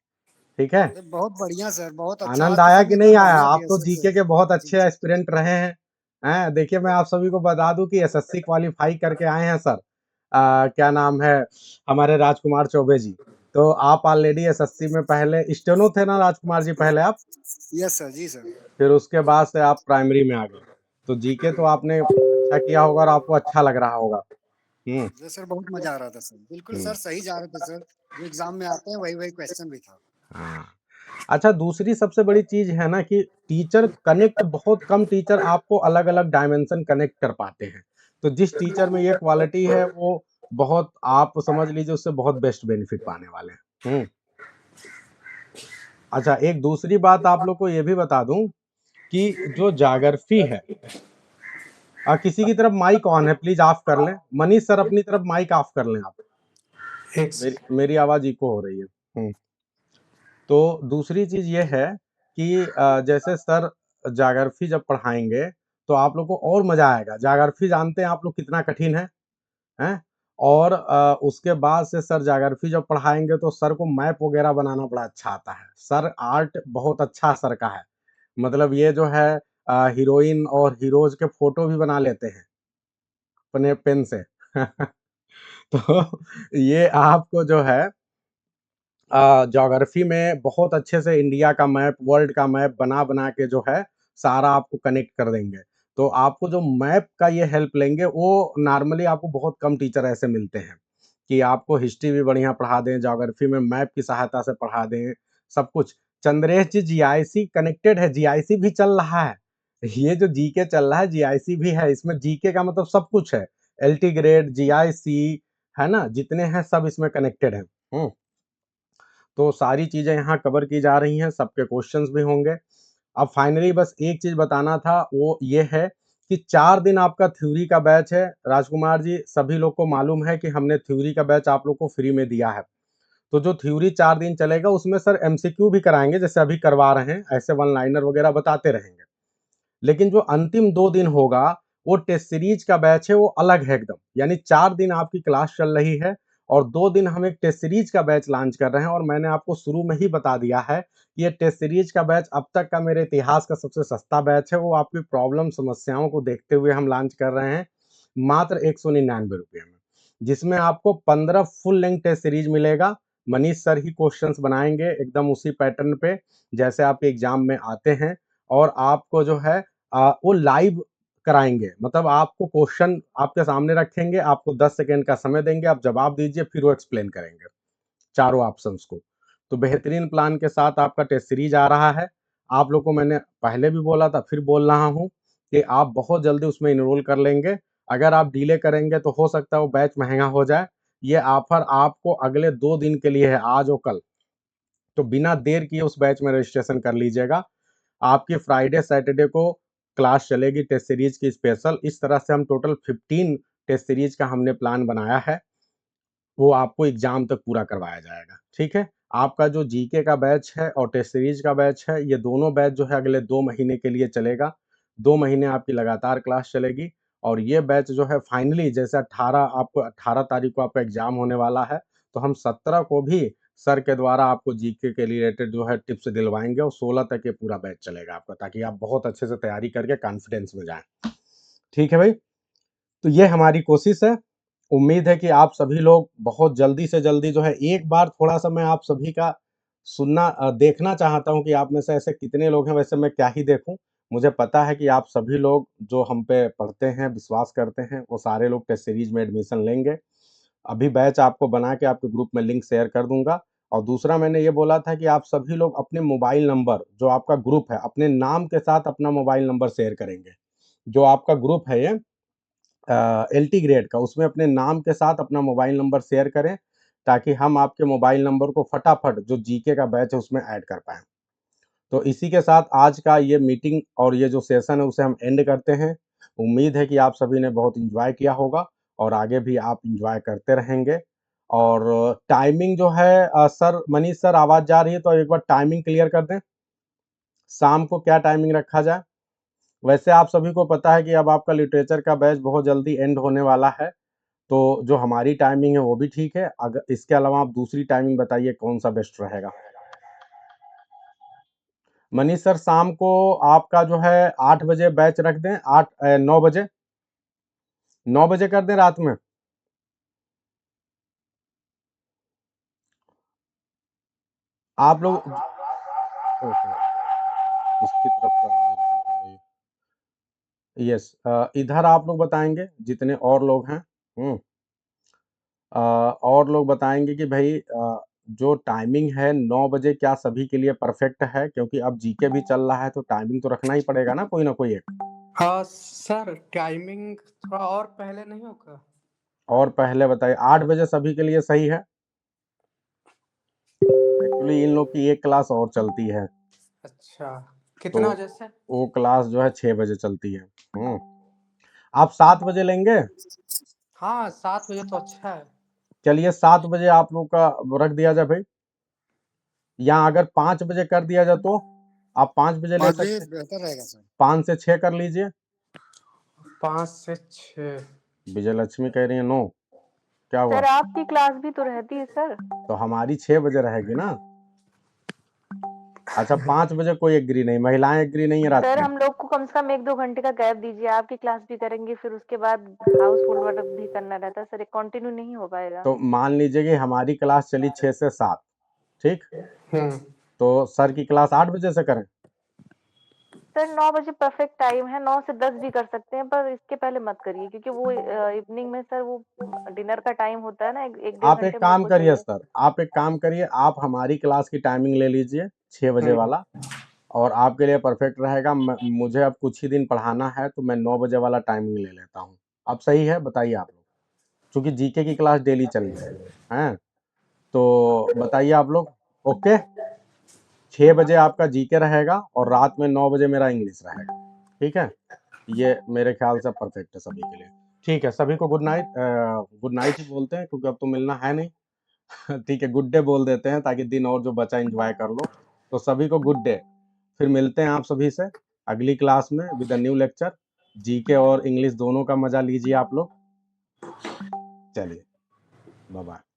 ठीक है, अरे बहुत बढ़िया सर, बहुत अच्छा। आनंद आज तो आया सर ने कि एकदम नहीं आया? बढ़िया आप दिया तो सर। जीके के बहुत जी अच्छे एस्पिरेंट रहे हैं। देखिए, मैं आप सभी को बता दूं कि एसएससी क्वालिफाई करके आए हैं सर, क्या नाम है, हमारे राजकुमार चौबे जी। तो आप ऑलरेडी एसएससी में पहले स्टेनो थे ना राजकुमार जी, पहले आप, यस सर, जी सर। फिर उसके बाद से आप प्राइमरी में आ गए, तो जीके तो आपने अच्छा किया होगा और आपको अच्छा लग रहा होगा। जी सर, बहुत मजा आ रहा था सर, बिल्कुल सर सही जा रहे थे सर, जो एग्जाम में आते हैं वही वही क्वेश्चन भी था। हाँ। अच्छा, दूसरी सबसे बड़ी चीज है ना कि टीचर कनेक्ट, बहुत कम टीचर आपको अलग अलग डायमेंशन कनेक्ट कर पाते हैं, तो जिस टीचर में ये क्वालिटी है वो बहुत, आप समझ लीजिए उससे बहुत बेस्ट बेनिफिट पाने वाले हैं। अच्छा, एक दूसरी बात आप लोग को ये भी बता दूं कि जो जाग्राफी है, किसी की तरफ माइक ऑन है, प्लीज ऑफ कर लें। मनीष सर अपनी तरफ माइक ऑफ कर लें आप। एक मेरी आवाज इको हो रही है। तो दूसरी चीज ये है कि जैसे सर ज्योग्राफी जब पढ़ाएंगे तो आप लोग को और मजा आएगा। ज्योग्राफी जानते हैं आप लोग कितना कठिन है, हैं? और उसके बाद से सर ज्योग्राफी जब पढ़ाएंगे तो सर को मैप वगैरह बनाना बड़ा अच्छा आता है। सर आर्ट बहुत अच्छा सर का है, मतलब ये जो है हीरोइन और हीरोज के फोटो भी बना लेते हैं अपने पेन से। तो ये आपको जो है ज्योग्राफी में बहुत अच्छे से इंडिया का मैप, वर्ल्ड का मैप बना बना के जो है सारा आपको कनेक्ट कर देंगे। तो आपको जो मैप का ये हेल्प लेंगे वो नॉर्मली आपको बहुत कम टीचर ऐसे मिलते हैं कि आपको हिस्ट्री भी बढ़िया पढ़ा दें, ज्योग्राफी में मैप की सहायता से पढ़ा दें, सब कुछ। चंद्रेश जी जीआईसी कनेक्टेड है, जीआईसी भी चल रहा है। ये जो जीके चल रहा है जीआईसी भी है, इसमें जीके का मतलब सब कुछ है। एलटी ग्रेड, जीआईसी, है ना, जितने हैं सब इसमें कनेक्टेड है। तो सारी चीजें यहाँ कवर की जा रही हैं, सबके क्वेश्चंस भी होंगे। अब फाइनली बस एक चीज बताना था, वो ये है कि 4 दिन आपका थ्योरी का बैच है। राजकुमार जी, सभी लोग को मालूम है कि हमने थ्योरी का बैच आप लोग को फ्री में दिया है। तो जो थ्योरी 4 दिन चलेगा उसमें सर एमसीक्यू भी कराएंगे, जैसे अभी करवा रहे हैं, ऐसे वन लाइनर वगैरह बताते रहेंगे। लेकिन जो अंतिम 2 दिन होगा वो टेस्ट सीरीज का बैच है, वो अलग है एकदम। यानी 4 दिन आपकी क्लास चल रही है और 2 दिन हम एक टेस्ट सीरीज का बैच लॉन्च कर रहे हैं। और मैंने आपको शुरू में ही बता दिया है कि ये टेस्ट सीरीज का बैच अब तक का मेरे इतिहास का सबसे सस्ता बैच है। वो आपकी प्रॉब्लम समस्याओं को देखते हुए हम लॉन्च कर रहे हैं मात्र 199 रुपये में, जिसमें आपको 15 फुल लेंथ टेस्ट सीरीज मिलेगा। मनीष सर ही क्वेश्चंस बनाएंगे एकदम उसी पैटर्न पे जैसे आपके एग्जाम में आते हैं। और आपको जो है वो लाइव कराएंगे, मतलब आपको क्वेश्चन आपके सामने रखेंगे, आपको 10 सेकंड का समय देंगे, आप जवाब दीजिए, फिर वो एक्सप्लेन करेंगे चारों ऑप्शंस को। तो बेहतरीन प्लान के साथ आपका टेस्ट सीरीज आ रहा है। आप लोग को मैंने पहले भी बोला था, फिर बोल रहा हूँ कि आप बहुत जल्दी उसमें इनरोल कर लेंगे। अगर आप डिले करेंगे तो हो सकता है वो बैच महंगा हो जाए। ये ऑफर आपको अगले 2 दिन के लिए है, आज और कल। तो बिना देर किए उस बैच में रजिस्ट्रेशन कर लीजिएगा। आपकी फ्राइडे सैटरडे को क्लास चलेगी टेस्ट सीरीज की स्पेशल। इस तरह से हम टोटल 15 टेस्ट सीरीज का हमने प्लान बनाया है, वो आपको एग्जाम तक पूरा करवाया जाएगा। ठीक है, आपका जो जीके का बैच है और टेस्ट सीरीज का बैच है, ये दोनों बैच जो है अगले 2 महीने के लिए चलेगा। 2 महीने आपकी लगातार क्लास चलेगी। और ये बैच जो है फाइनली जैसे 18 तारीख को आपका एग्जाम होने वाला है, तो हम 17 को भी सर के द्वारा आपको जीके के रिलेटेड जो है टिप्स दिलवाएंगे और 16 तक ये पूरा बैच चलेगा आपका, ताकि आप बहुत अच्छे से तैयारी करके कॉन्फिडेंस में जाएं। ठीक है भाई, तो ये हमारी कोशिश है। उम्मीद है कि आप सभी लोग बहुत जल्दी से जल्दी जो है, एक बार थोड़ा सा मैं आप सभी का सुनना देखना चाहता हूं कि आप में से ऐसे कितने लोग हैं। वैसे मैं क्या ही देखूं, मुझे पता है कि आप सभी लोग जो हम पे पढ़ते हैं, विश्वास करते हैं, वो सारे लोग टेस्ट सीरीज में एडमिशन लेंगे। अभी बैच आपको बना के आपके ग्रुप में लिंक शेयर कर दूंगा। और दूसरा मैंने ये बोला था कि आप सभी लोग अपने मोबाइल नंबर, जो आपका ग्रुप है, अपने नाम के साथ अपना मोबाइल नंबर शेयर करेंगे। जो आपका ग्रुप है ये एलटी ग्रेड का, उसमें अपने नाम के साथ अपना मोबाइल नंबर शेयर करें, ताकि हम आपके मोबाइल नंबर को फटाफट जो जीके का बैच है उसमें ऐड कर पाएं। तो इसी के साथ आज का ये मीटिंग और ये जो सेशन है उसे हम एंड करते हैं। उम्मीद है कि आप सभी ने बहुत इंजॉय किया होगा और आगे भी आप इंजॉय करते रहेंगे। और टाइमिंग जो है सर, मनीष सर आवाज जा रही है तो एक बार टाइमिंग क्लियर कर दें, शाम को क्या टाइमिंग रखा जाए। वैसे आप सभी को पता है कि अब आपका लिटरेचर का बैच बहुत जल्दी एंड होने वाला है, तो जो हमारी टाइमिंग है वो भी ठीक है। अगर इसके अलावा आप दूसरी टाइमिंग बताइए कौन सा बेस्ट रहेगा। मनीष सर, शाम को आपका जो है 8 बजे बैच रख दें, 9 बजे, 9 बजे कर दें रात में। आप लोग ओके, इसकी तरफ का यस, इधर आप लोग बताएंगे जितने और लोग हैं। और लोग बताएंगे कि भाई जो टाइमिंग है 9 बजे क्या सभी के लिए परफेक्ट है, क्योंकि अब जीके भी चल रहा है तो टाइमिंग तो रखना ही पड़ेगा ना कोई एक। हाँ सर, टाइमिंग थोड़ा और पहले नहीं होगा? और पहले बताइए, 8 बजे सभी के लिए सही है। एक्चुअली इन लोग की एक क्लास और चलती है, अच्छा, तो कितना जैसे? वो क्लास जो है 6 बजे चलती है। आप 7 बजे लेंगे? हाँ 7 बजे तो अच्छा है। चलिए 7 बजे आप लोग का रख दिया जाए भाई, या अगर 5 बजे कर दिया जाए तो आप 5 बजे ले 5 बजे सकते हैं। बेहतर रहेगा सर। 5 से 6 कर लीजिए। 5 से 6। विजय लक्ष्मी कह रही है नो, क्या हुआ? सर आपकी क्लास भी तो रहती है सर। तो हमारी 6 बजे रहेगी ना। अच्छा 5 बजे कोई एग्री नहीं, महिलाएं एग्री नहीं है रात सर में? हम लोग को कम से कम 1-2 घंटे का गैप दीजिए, आपकी क्लास भी करेंगे, फिर उसके बाद हाउस होल्ड वर्क भी करना रहता है सर, एक कंटिन्यू नहीं हो पाएगा। तो मान लीजिए कि हमारी क्लास चली 6 से 7, ठीक? तो सर की क्लास 8 बजे से करें? सर 9 बजे परफेक्ट टाइम है, 9 से 10 भी कर सकते हैं, पर इसके पहले मत करिए क्योंकि वो इवनिंग में सर वो डिनर का टाइम होता है ना, 1-1.5 आप एक घंटे में काम सबको करिए चाहिए। सर, आप एक काम करिए, आप हमारी क्लास की टाइमिंग ले लीजिए 6 बजे वाला, और आपके लिए परफेक्ट रहेगा। मुझे अब कुछ ही दिन पढ़ाना है तो मैं 9 बजे वाला टाइमिंग ले लेता हूँ। अब सही है, बताइए आप लोग, क्योंकि जीके की क्लास डेली चल रही है, तो बताइए आप लोग। ओके, 6 बजे आपका जीके रहेगा और रात में 9 बजे मेरा इंग्लिश रहेगा, ठीक है? ये मेरे ख्याल से परफेक्ट है सभी के लिए। ठीक है, सभी को गुड नाइट। गुड नाइट ही बोलते हैं क्योंकि अब तो मिलना है नहीं। ठीक है, गुड डे बोल देते हैं ताकि दिन और जो बचा एंजॉय कर लो। तो सभी को गुड डे। फिर मिलते हैं आप सभी से अगली क्लास में with a new lecture. GK और इंग्लिश दोनों का मजा लीजिए आप लोग। चलिए, बाय बाय।